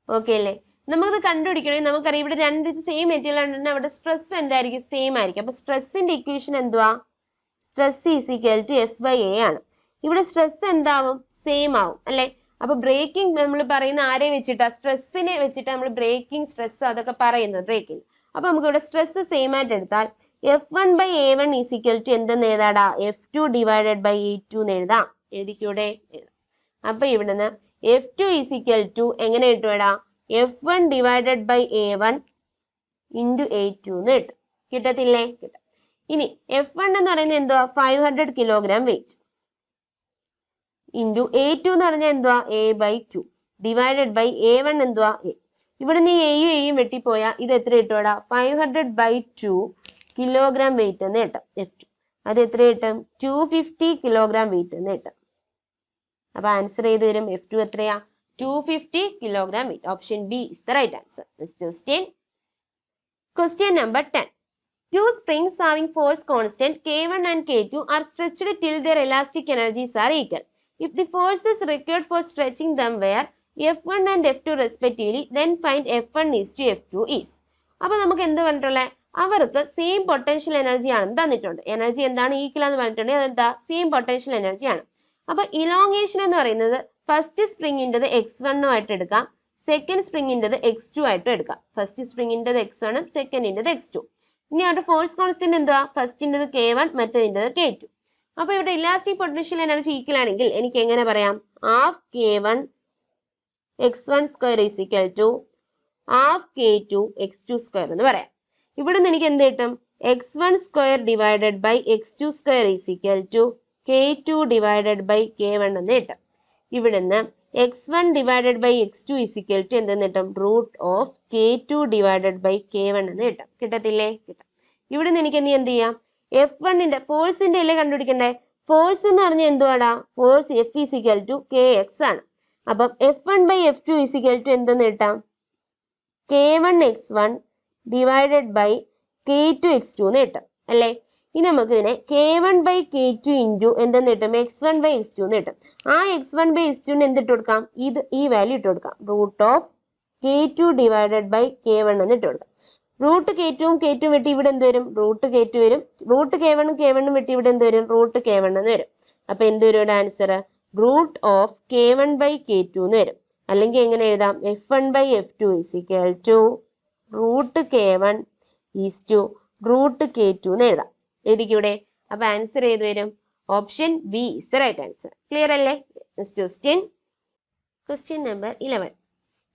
ഓക്കെ അല്ലേ? നമുക്കിത് കണ്ടുപിടിക്കണമെങ്കിൽ നമുക്കറിയാം ഇവിടെ രണ്ട് സെയിം മെറ്റീരിയൽ ഉണ്ടെങ്കിൽ അവിടെ സ്ട്രെസ് എന്തായിരിക്കും? സെയിം ആയിരിക്കും. അപ്പൊ സ്ട്രെസ്സിന്റെ ഇക്വേഷൻ എന്തുവാ? Stress is equal to F/A ആണ്. ഇവിടെ സ്ട്രെസ് എന്താവും? സെയിം ആവും അല്ലെ? അപ്പൊ ബ്രേക്കിംഗ് നമ്മൾ പറയുന്ന ആരെ വെച്ചിട്ടാ? സ്ട്രെസ്സിനെ വെച്ചിട്ട് നമ്മൾ ബ്രേക്കിംഗ് സ്ട്രെസ് അതൊക്കെ പറയുന്നത് ബ്രേക്കിംഗ്. അപ്പൊ നമുക്ക് ഇവിടെ സ്ട്രെസ് സെയിം ആയിട്ട് എടുത്താൽ F1/A1 ഈസ് ഈക്വൽ ടു എന്തെന്ന് എഴുതാടാ? F2 ഡിവൈഡഡ് ബൈ A2 എന്ന് എഴുതാം. എഴുതിക്കൂടെ? എഴുതാം. അപ്പൊ ഇവിടുന്ന് F2 ഈസ് ഈക്വൽ ടു എങ്ങനെ കിട്ടുവാടാ? F1 divided by A1 into A2 എന്ന് കിട്ടും. കിട്ടത്തില്ലേ? കിട്ടും. ഇനി F1 എന്ന് പറയുന്നത് എന്തുവാ? 500 കിലോഗ്രാം വെയിറ്റ് ഇൻറ്റു A2 എന്ന് പറഞ്ഞാൽ എന്തുവാ? A/2 ഡിവൈഡഡ് ബൈ A1 എന്തുവാ? A. ഇവിടുന്ന് എയും എയും വെട്ടിപ്പോയാൽ ഇത് എത്ര കിട്ടുവാടാ? 500/2 കിലോഗ്രാം വെയിറ്റ് എന്ന് കിട്ടും F2. അത് എത്ര കിട്ടും? 250 കിലോഗ്രാം വെയിറ്റ് എന്ന് കിട്ടും. അപ്പൊ ആൻസർ ചെയ്ത് വരും F2 എത്രയാ? 250 kilogram weight. Option B is the right answer. Question number 10. Two springs having force constant K1 and K2 are stretched till their elastic energies are equal. If the forces required for stretching them were F1 and F2 respectively, then find F1 is to F2 is. അപ്പോൾ നമുക്ക് എന്ത് പറഞ്ഞിട്ടുള്ളത്? അവർക്ക് same potential energy ആണ് തന്നിട്ടുണ്ട്. Energy എന്താണ്? Equal എന്ന് പറഞ്ഞിട്ടുണ്ടെങ്കിൽ അതെന്താ? സെയിം പൊട്ടൻഷ്യൽ എനർജി ആണ്. അപ്പൊ ഇലോങ്ങേഷൻ എന്ന് പറയുന്നത് ഫസ്റ്റ് സ്പ്രിങ്ങിൻ്റെത് x1 ആയിട്ട് എടുക്കാം, സെക്കൻഡ് സ്പ്രിങ്ങിൻ്റെത് x2 ആയിട്ട് എടുക്കാം. ഫസ്റ്റ് സ്പ്രിങ്ങിൻ്റെത് x1, സെക്കൻഡിൻ്റെത് x2. ഇനി അവരുടെ ഫോഴ്സ് കോൺസ്റ്റന്റ് എന്തുവാ? ഫസ്റ്റിൻ്റെത് K1, മറ്റേതിൻ്റെത് K2. അപ്പൊ ഇവിടെ ഇലാസ്റ്റിക് പൊട്ടൻഷ്യൽ എനർജി ഈക്വൽ ആണെങ്കിൽ എനിക്ക് എങ്ങനെ പറയാം? Half K1 x1 square is equal to half K2 x2 square എന്ന് പറയാം. ഇവിടുന്ന് എനിക്ക് എന്ത് കിട്ടും? x1 square divided by x2 square is equal to K2 divided by K1 എന്ന് കിട്ടും. ഇവിടുന്ന് x1 divided by x2 is equal to എന്തെന്ന് കിട്ടും? Root of K2 divided by K1 എന്ന് കിട്ടും. കിട്ടത്തില്ലേ? കിട്ടും. ഇവിടുന്ന് എനിക്ക് എന്ത് ചെയ്യാം? F1ന്റെ ഫോഴ്സിന്റെ അല്ലേ കണ്ടുപിടിക്കണ്ടേ? ഫോഴ്സ് എന്ന് പറഞ്ഞാൽ എന്തുവാടാ? Force F is equal to KX ആണ്. അപ്പം F1/F2 ഈസ് ഈക്വൽ ടു എന്തെന്ന് കിട്ടാം? K1x1 ഡിവൈഡഡ് ബൈ K2x2 എന്ന് കിട്ടും അല്ലേ? ഇനി നമുക്ക് ഇതിനെ K1/K2 ഇൻറ്റു എന്തെന്ന് കിട്ടും? x1/x2 എന്ന് കിട്ടും. ആ x1/x2 എന്തിട്ട് കൊടുക്കാം? ഈ വാല്യൂ ഇട്ട് കൊടുക്കാം. Root of K2 divided by K1 എന്ന് ഇട്ട് കൊടുക്കാം. റൂട്ട് K2ഉം K2 വെട്ടി ഇവിടെ എന്ത് വരും? റൂട്ട് K2 വരും. റൂട്ട് K1ഉം K1ഉം വെട്ടി ഇവിടെ എന്ത് വരും? റൂട്ട് K1 എന്ന് വരും. അപ്പൊ എന്ത് വരും ഇവിടെ ആൻസർ? റൂട്ട് ഓഫ് K1/K2 എന്ന് വരും. അല്ലെങ്കിൽ എങ്ങനെ എഴുതാം? F1/F2 is equal to root K1 is to root K2 എന്ന് എഴുതാം. എഴുതിക്കൂടെ? അപ്പൊ ആൻസർ ഏത് വരും? Option B is the right answer. Clear അല്ലേ? Question number 11.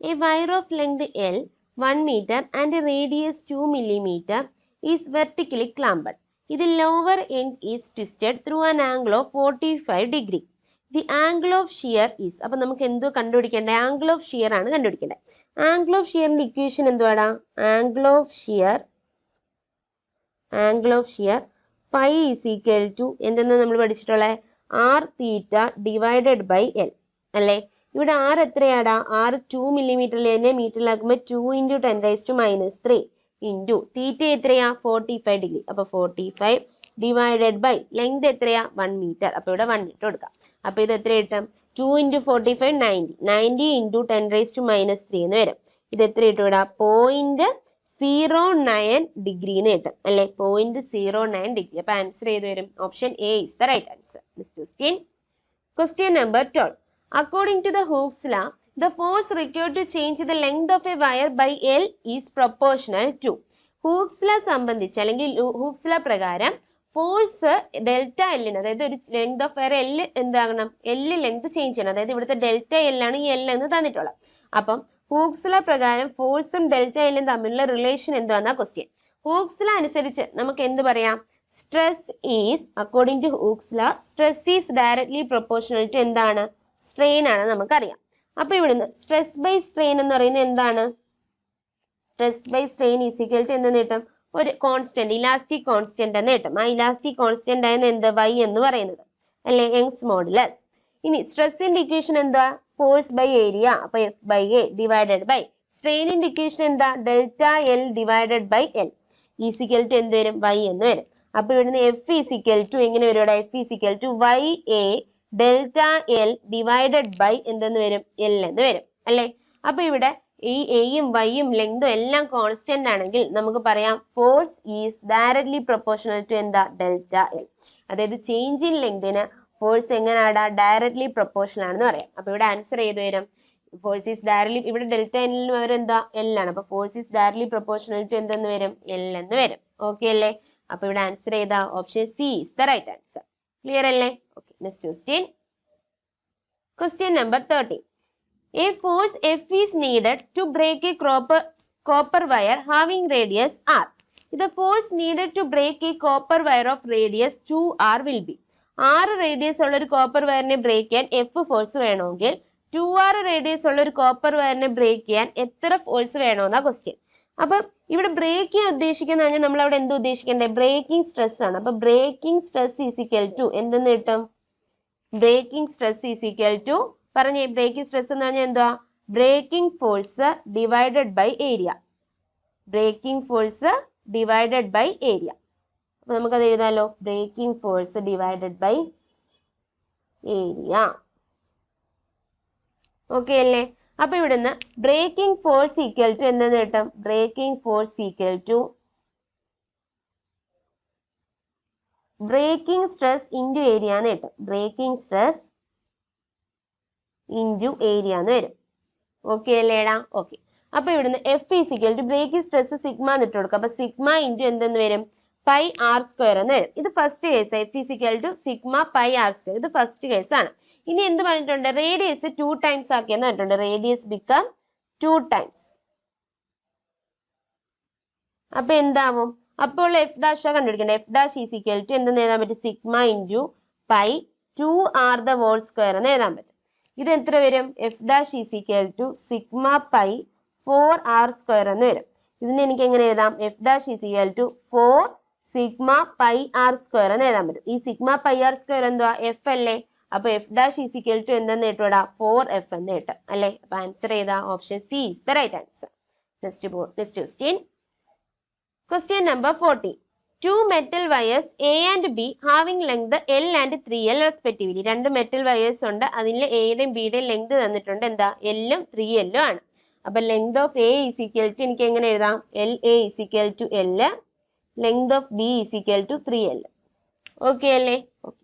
A wire of length L 1 meter and a radius 2 millimeter is vertically clamped. The lower end is twisted through an angle of 45 degree. The angle of shear is. അപ്പോൾ നമുക്ക് എന്തോ കണ്ടുപിടിക്കേണ്ടത്? Angle of shear ആണ് കണ്ടുപിടിക്കേണ്ടത്. Angle of ഷിയറിന്റെ equation എന്തുവാടാ? Angle of shear phi is equal to എന്തെന്ന് നമ്മൾ പഠിച്ചിട്ടുള്ളത്? r theta divided by L അല്ലേ? ഇവിടെ r എത്രയാടാ? r 2 മില്ലിമീറ്ററിൽ തന്നെ മീറ്ററിലാക്കുമ്പോൾ 2 × 10⁻³ ഇൻറ്റു തീറ്റ എത്രയാ? 45 ഡിഗ്രി. അപ്പൊ 45 ഡിവൈഡഡ് ബൈ ലെങ്ത് എത്രയാ? 1 മീറ്റർ. അപ്പൊ ഇവിടെ 1 ഇട്ട് കൊടുക്കാം. അപ്പൊ ഇത് എത്ര കിട്ടും? 2 × 45 90 × 10⁻³ എന്ന് വരും. ഇത് എത്ര കിട്ടും? ഇവിടെ 0.09 ഡിഗ്രി എന്ന് കിട്ടും അല്ലെ? 0.09 ഡിഗ്രി. അപ്പൊ ആൻസർ ചെയ്ത് വരും option A is the right answer. Question number 12. According to the Hooke's law, the force required to change the length of a wire by L is proportional to. Hooke's law സംബന്ധിച്ച് അല്ലെങ്കിൽ Hooke's law പ്രകാരം force delta എല്ലിന്, അതായത് ഒരു length of wire L എന്താകണം? L length change ചെയ്യണം. അതായത് ഇവിടുത്തെ delta L ആണ് ഈ L എന്ന് തന്നിട്ടുള്ളത്. അപ്പം Hooke's law പ്രകാരം ഫോഴ്സും ഡെൽറ്റ എല്ലും തമ്മിലുള്ള റിലേഷൻ എന്താണെന്നാ ക്വസ്റ്റ്യൻ. Hooke's law അനുസരിച്ച് നമുക്ക് എന്ത് പറയാം? Stress is according to Hooke's law stress is directly proportional to എന്താണ്? സ്ട്രെയിൻ ആണ് നമുക്കറിയാം. അപ്പൊ ഇവിടുന്ന് സ്ട്രെസ് ബൈ സ്ട്രെയിൻ എന്ന് പറയുന്നത് എന്താണ്? Stress by strain is equal to എന്തെന്ന് കിട്ടും? ഒരു കോൺസ്റ്റന്റ്, ഇലാസ്റ്റിക് കോൺസ്റ്റന്റ് എന്ന് കിട്ടും. ആ ഇലാസ്റ്റിക് കോൺസ്റ്റന്റ് ആയിരുന്നു എന്ത്? y എന്ന് പറയുന്നത് അല്ലെ? Young's modulus. ഇനി സ്ട്രെസ്സിന്റെ ഇക്വേഷൻ എന്താ? Force by area. അപ്പൊ F/A ഡിവൈഡഡ് ബൈ സ്ട്രെയിനിന്റെ ഇക്വേഷൻ എന്താ? Delta L divided by L is equal to എന്ത് വരും? y എന്ന് വരും. അപ്പൊ ഇവിടുന്ന് F ഈസ് ഈക്വൽ ടു എങ്ങനെ വരും? F is equal to YA delta L divided by എന്തെന്ന് വരും? L എന്ന് വരും അല്ലേ? അപ്പൊ ഇവിടെ ഈ എയും വൈയും ലെങ്തും എല്ലാം കോൺസ്റ്റന്റ് ആണെങ്കിൽ നമുക്ക് പറയാം force is directly proportional to എന്താ? Delta L. അതായത് ചേഞ്ച് ഇൻ ലെങ്തിന് ഫോഴ്സ് എങ്ങനെയാടാ? ഡയറക്ട്ലി പ്രൊപ്പോർഷണൽ ആണെന്ന് പറയാം. അപ്പൊ ഇവിടെ ആൻസർ ചെയ്ത് വരും ഫോഴ്സ് ഈസ് ഡയറക്ട്ലി, ഇവിടെ ഡെൽറ്റ L വരും എന്താ? L ആണ്. അപ്പൊ force is directly proportional to എന്തെന്ന് വരും? L എന്ന് വരും. ഓക്കെ അല്ലേ? അപ്പൊ ഇവിടെ ആൻസർ ഏതാ? Option C is the right answer. Clear അല്ലേ? Okay, next question. Question number 13. A force F is needed to break a copper wire having radius R. The force needed to break a copper wire of radius 2R will be. R radius ഉള്ള ഒരു copper വയറിനെ break ചെയ്യാൻ F force വേണമെങ്കിൽ 2R radius ഉള്ള ഒരു copper വയറിനെ break ചെയ്യാൻ എത്ര force വേണമെന്നാ question. അപ്പം ഇവിടെ ബ്രേക്ക് ചെയ്യാൻ ഉദ്ദേശിക്കുന്ന കഴിഞ്ഞാൽ നമ്മൾ അവിടെ എന്ത് ഉദ്ദേശിക്കണ്ടേ? ബ്രേക്കിംഗ് സ്ട്രെസ് ആണ്. അപ്പൊ breaking stress is equal to എന്തെന്ന് കിട്ടും? Breaking stress is equal to, പറഞ്ഞേ, ബ്രേക്കിംഗ് സ്ട്രെസ് എന്ന് പറഞ്ഞാൽ എന്തുവാ? Breaking force divided by area. Breaking force divided by area. അപ്പൊ നമുക്കത് എഴുതാമല്ലോ, breaking force divided by area. Okay അല്ലേ? അപ്പൊ ഇവിടുന്ന് ബ്രേക്കിംഗ് ഫോഴ്സ് ഈക്വൽ ടു എന്തെന്ന് കിട്ടും? Breaking force equal to breaking stress into area എന്ന് കിട്ടും. ബ്രേക്കിംഗ് സ്ട്രെസ് ഇൻറ്റു ഏരിയ എന്ന് വരും. ഓക്കെ അല്ലേടാ? ഓക്കെ. അപ്പൊ ഇവിടുന്ന് F is equal to breaking stress sigma എന്ന് ഇട്ട് കൊടുക്കുക. അപ്പൊ സിഗ്മ ഇൻറ്റു എന്തെന്ന് വരും? പൈ ആർ സ്ക്വയർ എന്ന് വരും. ഇത് first case. F is equal to sigma pi R square. ഇത് ഫസ്റ്റ് കേസ് ആണ്. ഇനി എന്ത് പറഞ്ഞിട്ടുണ്ട്? റേഡിയസ് 2 ടൈംസ് ആക്കിയെന്ന് പറഞ്ഞിട്ടുണ്ട്. Radius become 2 times. അപ്പൊ എന്താവും? അപ്പോൾ എഫ് ഡാഷ് കണ്ടുപിടിക്കണ്ടേ? F dash is equal to എന്തെന്ന് എഴുതാൻ പറ്റും? Sigma into pi 2R the whole square എന്ന് എഴുതാൻ പറ്റും. ഇത് എത്ര വരും? F dash is equal to sigma pi 4R square എന്ന് വരും. ഇതിന് എനിക്ക് എങ്ങനെ എഴുതാം? F dash is equal to 4 sigma pi R square എന്ന് എഴുതാൻ പറ്റും. ഈ സിഗ്മ പൈ ആർ സ്ക്വയർ എന്തുവാ? എഫ് അല്ലേ? അപ്പൊ F dash is equal to എന്തെന്ന് കിട്ടൂടാ? 4F എന്ന് കിട്ടും അല്ലേ? അപ്പൊ ആൻസർ ഏതാ? Option C is the right answer. Next question. Question number 14. Two metal wires A and B having length L and 3L respectively. രണ്ട് മെറ്റൽ വയേഴ്സ് ഉണ്ട്. അതിൽ എയുടെയും ബിയുടെയും ലെങ്ത് തന്നിട്ടുണ്ട്. എന്താ? എല്ലും 3L ആണ്. അപ്പൊ length of A is equal to എനിക്ക് എങ്ങനെ എഴുതാം? L A is equal to L. Length of B is equal to 3L. Okay അല്ലേ? Okay.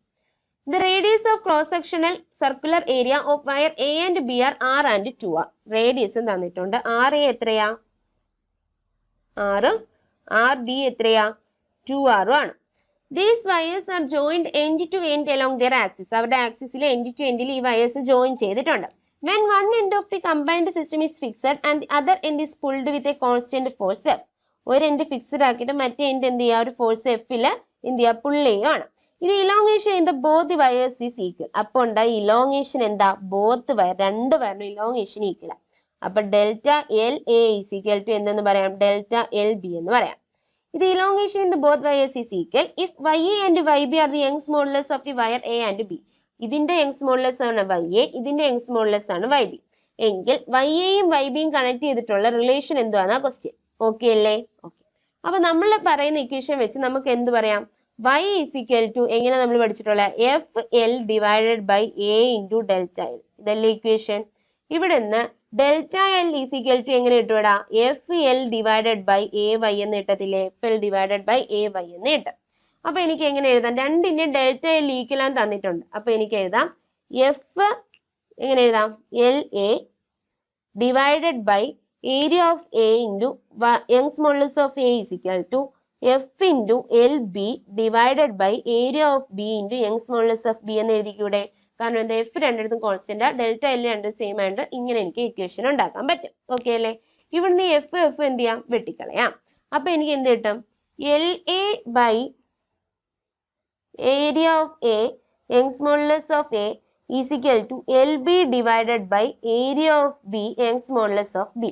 The radius of cross-sectional circular area of wire A and B are R and 2R. റേഡിയസും തന്നിട്ടുണ്ട്. R A എത്രയാ? 6. R B എത്രയാ? 2R ആണ്. These wires are joined end to end along their axis. അവരുടെ ആക്സിസിൽ end to endൽ ഈ wires join ചെയ്തിട്ടുണ്ട്. When one end of the combined system is fixed and the other end is pulled with a constant force F. ഒരു end fixed ആക്കിയിട്ട് മറ്റേ end എന്ത് ചെയ്യുക? ഒരു ഫോഴ്സ് എഫിൽ എന്ത് ചെയ്യുക? പുൾ ചെയ്യുകയാണ്. ഇത് ഇലോങ്ങേഷൻ എന്താ? Both wires is equal. അപ്പൊ ഉണ്ടായി ഇലോങ്ങേഷൻ എന്താ? ബോത്ത് വയർ, രണ്ട് വയറിനും ഇലോങ്ങേഷൻ ഈക്വൽ. അപ്പൊ delta L A is equal to എന്തെന്ന് പറയാം? ഡെൽറ്റ എൽ ബി എന്ന് പറയാം. ഇത് elongation in the both wires is equal if Y A and Y B are the Young's modulus of the wire A and B. ഇതിന്റെ Young's modulus ആണ് Y A, ഇതിന്റെ Young's modulus ആണ് Y B. എങ്കിൽ Y എയും Y ബിയും connect ചെയ്തിട്ടുള്ള relation എന്തുവാണ് question. Okay അല്ലേ? ഓക്കെ. അപ്പൊ നമ്മൾ പറയുന്ന ഇക്വേഷൻ വെച്ച് നമുക്ക് എന്ത് പറയാം? y ഈസ് ഈക്വൽ ടു എങ്ങനെ നമ്മൾ പഠിച്ചിട്ടുള്ള F L divided by A into delta L. ഇതല്ലേ ഇക്വേഷൻ? ഇവിടെ നിന്ന് delta L is equal to എങ്ങനെ കിട്ടുവാ? F L divided by A Y എന്ന് കിട്ടത്തില്ലേ? F L divided by A Y എന്ന് കിട്ടും. അപ്പൊ എനിക്ക് എങ്ങനെ എഴുതാം? രണ്ടിന്റെ ഡെൽറ്റ എൽ ഈക്വലാൻ തന്നിട്ടുണ്ട്. അപ്പൊ എനിക്ക് എഴുതാം എഫ് എങ്ങനെ എഴുതാം? L A divided by area of A into Young's modulus of A is equal to F into L B divided by area of B into Young's modulus of B എന്ന് എഴുതിക്കൂടെ? കാരണം എന്താ? എഫ് രണ്ടിടത്തും constant, delta L രണ്ടും same ആയിട്ട് ഇങ്ങനെ എനിക്ക് equation ഉണ്ടാക്കാൻ പറ്റും. ഓക്കെ അല്ലേ? ഇവിടുന്ന് എഫ് എഫ് എന്ത് ചെയ്യാം? വെട്ടിക്കളയാം. അപ്പൊ എനിക്ക് എന്ത് കിട്ടും? L A by area of A Young's modulus of A is equal to L B divided by area of B Young's modulus of B.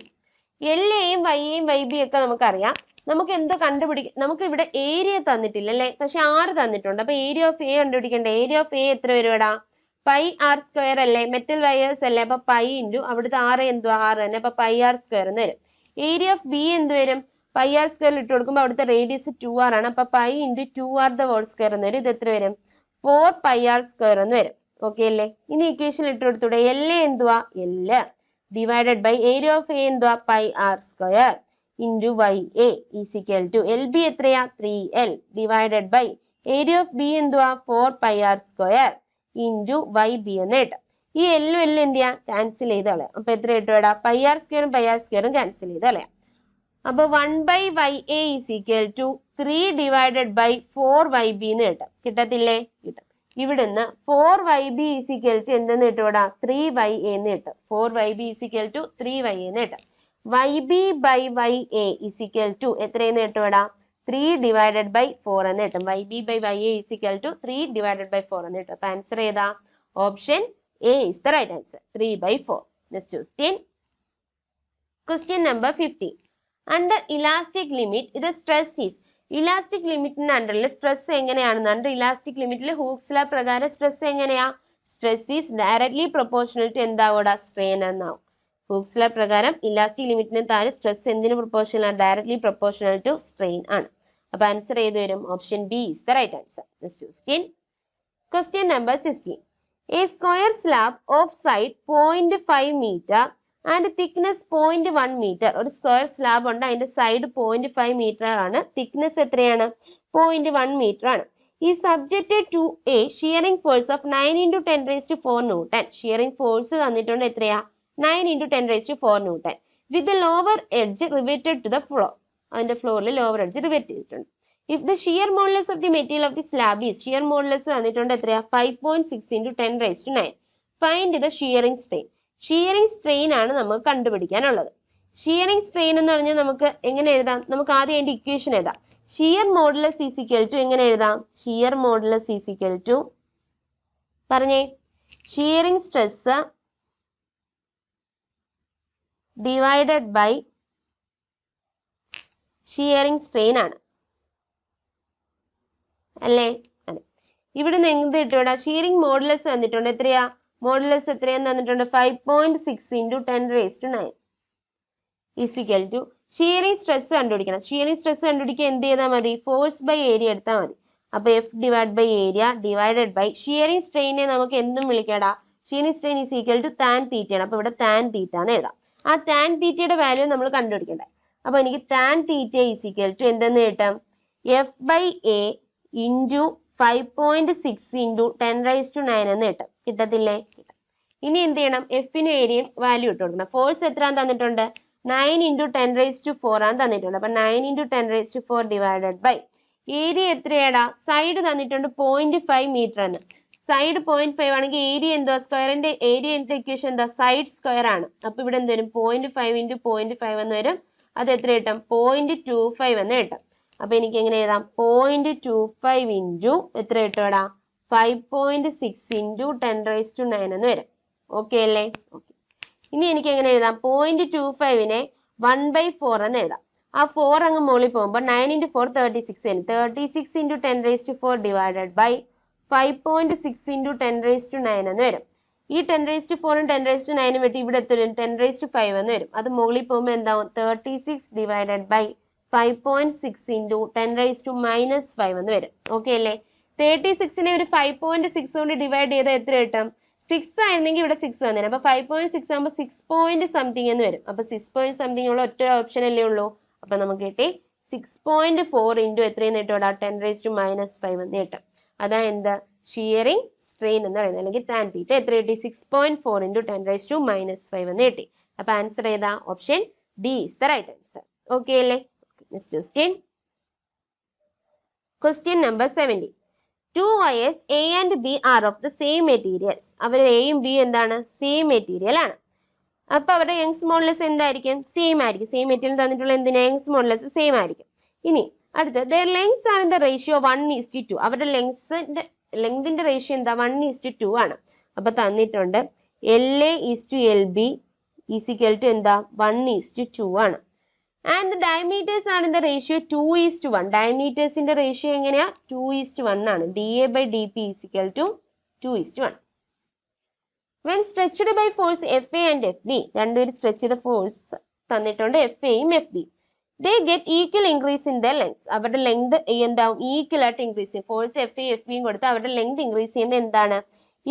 L എയും വൈ എയും വൈ ബി ഒക്കെ നമുക്കറിയാം. നമുക്ക് എന്തോ കണ്ടുപിടിക്കാം. നമുക്ക് ഇവിടെ ഏരിയ തന്നിട്ടില്ല അല്ലേ? പക്ഷെ ആറ് തന്നിട്ടുണ്ട്. അപ്പൊ ഏരിയ ഓഫ് എ കണ്ടുപിടിക്കണ്ട. ഏരിയ ഓഫ് എ എത്ര വരുവാടാ? പൈ ആർ സ്ക്വയർ അല്ലേ? മെറ്റൽ വയേഴ്സ് അല്ലേ? അപ്പൊ പൈ ഇൻറ്റു അവിടുത്തെ ആറ് എന്തുവാ? 6 തന്നെ. അപ്പൊ പൈ ആർ സ്ക്വയർ എന്ന് വരും. ഏരിയ ഓഫ് ബി എന്ത് വരും? പൈ ആർ സ്ക്വയർ ഇട്ട് കൊടുക്കുമ്പോൾ അവിടുത്തെ റേഡിയസ് 2R ആണ്. അപ്പൊ pi into 2R the whole square എന്ന് വരും. ഇത് എത്ര വരും? 4 പൈ ആർ സ്ക്വയർ എന്ന് വരും. ഓക്കെ അല്ലേ? ഇനി ഇക്വേഷൻ ഇട്ട് കൊടുത്തൂടെ? എൽ എ എന്തുവാ? L divided by area of A എന്തുവാ? Pi R square into Y A is equal to L B എത്രയാ? 3L divided by area of B എന്തുവാ? 4 pi R square into Y B എന്ന് കിട്ടും. ഈ എല്ലും എല്ലും എന്ത് ചെയ്യാം? ക്യാൻസൽ ചെയ്ത് കളയാം. അപ്പൊ എത്ര കിട്ടുവാടാ? പൈ ആർ സ്ക്വയറും ക്യാൻസൽ ചെയ്ത് കളയാം. അപ്പോൾ 1/YA is equal to 3 divided by 4YB എന്ന് കിട്ടും. കിട്ടത്തില്ലേ? കിട്ടും. ഇവിടുന്ന് 4YB ഈസ് ഈക്വൽ ടു എന്തെന്ന് കിട്ടൂടാ? 3YA എന്ന് കിട്ടും. 4YB is equal to 3YA എന്ന് കിട്ടും. YB/YA ഈസ് ഈക്വൽ ടു എത്രയെന്ന് കിട്ടൂടാ? 3 ഡിവൈഡഡ് ബൈ 4 എന്ന് കിട്ടും. YB/YA is equal to 3 divided by 4 എന്ന് കിട്ടും. അപ്പൊ ആൻസർ ഏതാ? Option A is the right answer. 3/4. Next question. Question number 15. Under elastic limit ഇത് സ്ട്രെസ് ഈസ്. ഇലാസ്റ്റിക് ലിമിറ്റിന്റെ അണ്ടറിൽ സ്ട്രെസ് എങ്ങനെയാണെന്ന് അണ്ടർ ഇലാസ്റ്റിക് ലിമിറ്റിൽ ഹൂക്സ് ലോ പ്രകാരം സ്ട്രെസ് എങ്ങനെയാ? Stress is directly proportional to എന്താവൂടാ? സ്ട്രെയിൻ എന്നാവും. ഹൂക്സ് ലോ പ്രകാരം ഇലാസ്റ്റിക് ലിമിറ്റിന് താഴെ സ്ട്രെസ് എന്തിന് പ്രൊപ്പോർഷണൽ ആണ്? ഡയറക്ട്ലി പ്രൊപ്പോർഷണൽ ടു സ്ട്രെയിൻ ആണ്. അപ്പൊ ആൻസർ ഏത് വരും? Option B is the right answer. Next question. Question number 16. A square slab of side 0.5 meter and thickness 0.1 meter. ഒരു സ്ക്വയർ സ്ലാബ് ഉണ്ട്, അതിന്റെ സൈഡ് 0.5 മീറ്റർ ആണ്, തിക്നെസ് എത്രയാണ്? 0.1 മീറ്റർ ആണ്. ഈ subjected to a shearing force of 9 × 10⁴ newton. Shearing force തന്നിട്ടുണ്ട് എത്രയാ? 9 × 10⁴ newton. With lower edge riveted to the floor. അതിന്റെ ഫ്ലോറിൽ ലോവർ എഡ്ജ് റിവേറ്റ് ചെയ്തിട്ടുണ്ട്. If the shear modulus of the material of the slab is, shear modulus തന്നിട്ടുണ്ട് എത്രയാ? 5.6 × 10⁹. Find the shearing strain. Shearing strain ആണ് നമുക്ക് കണ്ടുപിടിക്കാനുള്ളത്. Shearing strain എന്ന് പറഞ്ഞാൽ നമുക്ക് എങ്ങനെ എഴുതാം? നമുക്ക് ആദ്യം അതിന്റെ ഇക്വേഷൻ എഴുതാം. Shear modulus is equal to എങ്ങനെ എഴുതാം? Shear modulus is equal to പറഞ്ഞേ, shearing stress divided by shearing strain ആണ് അല്ലേ? അതെ. ഇവിടുന്ന് എന്ത് കിട്ടൂടാ? ഷിയറിംഗ് മോഡുലസ് തന്നിട്ടുണ്ട് എത്രയാ? മോഡുലസ് എത്രയാന്ന് തന്നിട്ടുണ്ട്? 5.6 × 10⁹ is equal to shearing stress കണ്ടുപിടിക്കണം. ഷിയറിംഗ് സ്ട്രെസ് കണ്ടുപിടിക്കാൻ എന്ത് ചെയ്താൽ മതി? ഫോഴ്സ് ബൈ ഏരിയ എടുത്താൽ മതി. അപ്പൊ F divide by area divided by shearing സ്ട്രെയിനെ നമുക്ക് എന്തും വിളിക്കടാ? Shearing strain is equal to tan θ ആണ്. അപ്പൊ ഇവിടെ tan θ എന്ന് എഴുതാം. ആ tan θയുടെ വാല്യൂ നമ്മൾ കണ്ടുപിടിക്കണ്ടേ? അപ്പൊ എനിക്ക് tan θ ഈസ് ഈക്വൽ ടു എന്തെന്ന് കിട്ടും? F/A × 5.6 × 10⁹ എന്ന് കിട്ടും. കിട്ടത്തില്ലേ? കിട്ടും. ഇനി എന്ത് ചെയ്യണം? എഫിനും ഏരിയയും വാല്യൂ ഇട്ട് കൊടുക്കണം. ഫോഴ്സ് എത്ര തന്നിട്ടുണ്ട്? 9 × 10⁴ ആണ് തന്നിട്ടുണ്ട്. അപ്പൊ 9 × 10⁴ ഡിവൈഡഡ് ബൈ ഏരിയ എത്രയാടാ? സൈഡ് തന്നിട്ടുണ്ട് 0.5 മീറ്റർ എന്ന്. സൈഡ് 0.5 ആണെങ്കിൽ ഏരിയ എന്തോ? സ്ക്വയറിന്റെ ഏരിയന്റെ ഇക്വേഷൻ എന്താ? സൈഡ് സ്ക്വയർ ആണ്. അപ്പൊ ഇവിടെ എന്ത് വരും? 0.5 × 0.5 എന്ന് വരും. അത് എത്ര കിട്ടും? 0.25 എന്ന് കിട്ടും. അപ്പൊ എനിക്ക് എങ്ങനെ എഴുതാം? 0.25 × എത്ര കിട്ടുവാടാ? 5.6 × 10⁹ എന്ന് വരും. ഓക്കെ അല്ലേ? ഓക്കെ. ഇനി എനിക്ക് എങ്ങനെ എഴുതാം? 0.25നെ 1/4 എന്ന് എഴുതാം. ആ 4 അങ്ങ് മുകളിൽ പോകുമ്പോൾ 9 × 4 36 വരും. 36 × 10⁴ ഡിവൈഡഡ് ബൈ 5.6 × 10⁹ എന്ന് വരും. ഈ 10⁴ ഉം 10⁹ വെട്ടി ഇവിടെ എത്തും 10⁵ എന്ന് വരും. അത് മുകളിൽ പോകുമ്പോൾ എന്താവും? 36 ഡിവൈഡഡ് ബൈ 5.6 × 10⁻⁻5 എന്ന് വരും. ഓക്കെ അല്ലേ? 36നെ ഒരു 5.6 കൊണ്ട് ഡിവൈഡ് ചെയ്താൽ എത്ര കിട്ടും? 6 ആയിരുന്നെങ്കിൽ ഇവിടെ 6 വന്നേനെ. അപ്പൊ 5.6 ആകുമ്പോൾ 6. എന്ന് വരും. അപ്പൊ 6. ഉള്ള ഒറ്റ ഓപ്ഷൻ അല്ലേ ഉള്ളൂ. അപ്പൊ നമുക്ക് കിട്ടി 6.4 × എത്രയെന്ന് കിട്ടൂടാ? 10⁻⁻5 എന്ന് കിട്ടും. അതാ എന്ത്? ഷിയറിംഗ് സ്ട്രെയിൻ എന്ന് പറയുന്നത്. അല്ലെങ്കിൽ tan θ എത്ര കിട്ടി? 6.4 × 10⁻⁻5 എന്ന് കിട്ടി. അപ്പൊ ആൻസർ ഏതാ? Option D is the right answer. Okay അല്ലേ? Next question. Question number 17. Two wires A and B are of the same materials. അവരുടെ എയും ബി എന്താണ്? സെയിം മെറ്റീരിയൽ ആണ്. അപ്പൊ അവരുടെ യങ്സ് മോഡുലസ് എന്തായിരിക്കും? സെയിം ആയിരിക്കും. സെയിം മെറ്റീരിയൽ തന്നിട്ടുള്ള എന്തിനാ? യങ്സ് മോഡുലസ് സെയിം ആയിരിക്കും. ഇനി അടുത്ത their lengths are in the ratio 1:2. അവരുടെ ലെങ്തിന്റെ റേഷ്യോ എന്താ? 1:2 ആണ്. അപ്പൊ തന്നിട്ടുണ്ട് LA / LB is equal to എന്താ? 1:2 ആണ്. ആൻഡ് ഡയമീറ്റേഴ്സ് ആണ് ഇൻ ദ റേഷ്യോ 2:1. ഡയമീറ്റേഴ്സിന്റെ റേഷ്യോ എങ്ങനെയാ? 2:1 ആണ്. DA/DP is equal to 2:1. When stretched by force FA and FB, രണ്ടുപേരും സ്ട്രെച്ച് ചെയ്ത ഫോഴ്സ് തന്നിട്ടുണ്ട് FAയും FB. They get equal increase in the length. അവരുടെ ലെങ്ത് എന്താവും? ഈക്വൽ ആയിട്ട് ഇൻക്രീസ് ചെയ്യും. ഫോഴ്സ് FA FBയും കൊടുത്ത് അവരുടെ ലെങ്ത് ഇൻക്രീസ് ചെയ്യുന്നത് എന്താണ്?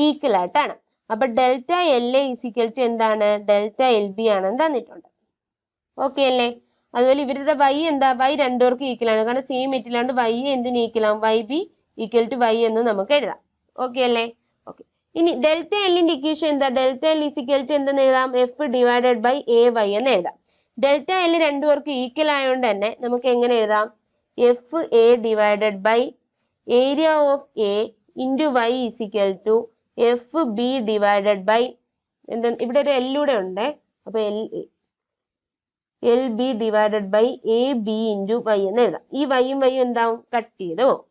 ഈക്വൽ ആയിട്ടാണ്. അപ്പൊ ΔLA ഈസ് ഈക്വൽ ടു എന്താണ്? ΔLB ആണെന്ന് തന്നിട്ടുണ്ട്. ഓക്കെ അല്ലേ? അതുപോലെ ഇവരുടെ y എന്താ? y രണ്ടുപേർക്കും ഈക്വൽ ആണ്. കാരണം സെയിം മെറ്റീരിയൽ ആണ്. y എന്തിന് ഈക്വൽ ആവും? YB ഈക്വൽ ടു y എന്ന് നമുക്ക് എഴുതാം. ഓക്കെ അല്ലേ? ഓക്കെ. ഇനി ΔLന്റെ ഇക്വേഷൻ എന്താ? ΔL ഈസ് ഈക്വൽ ടു എന്തെന്ന് എഴുതാം? F ഡിവൈഡഡ് ബൈ AY എന്ന് എഴുതാം. ഡെൽറ്റ എൽ രണ്ടുപേർക്കും ഈക്വൽ ആയതുകൊണ്ട് തന്നെ നമുക്ക് എങ്ങനെ എഴുതാം? F A divided by area of A into Y is equal to F B divided by എന്താ, ഇവിടെ ഒരു എല്ലൂടെ ഉണ്ട്, അപ്പൊ L B divided by A B into Y എന്ന് എഴുതാം. ഈ വൈയും വൈയും എന്താവും? കട്ട് ചെയ്ത് പോകും.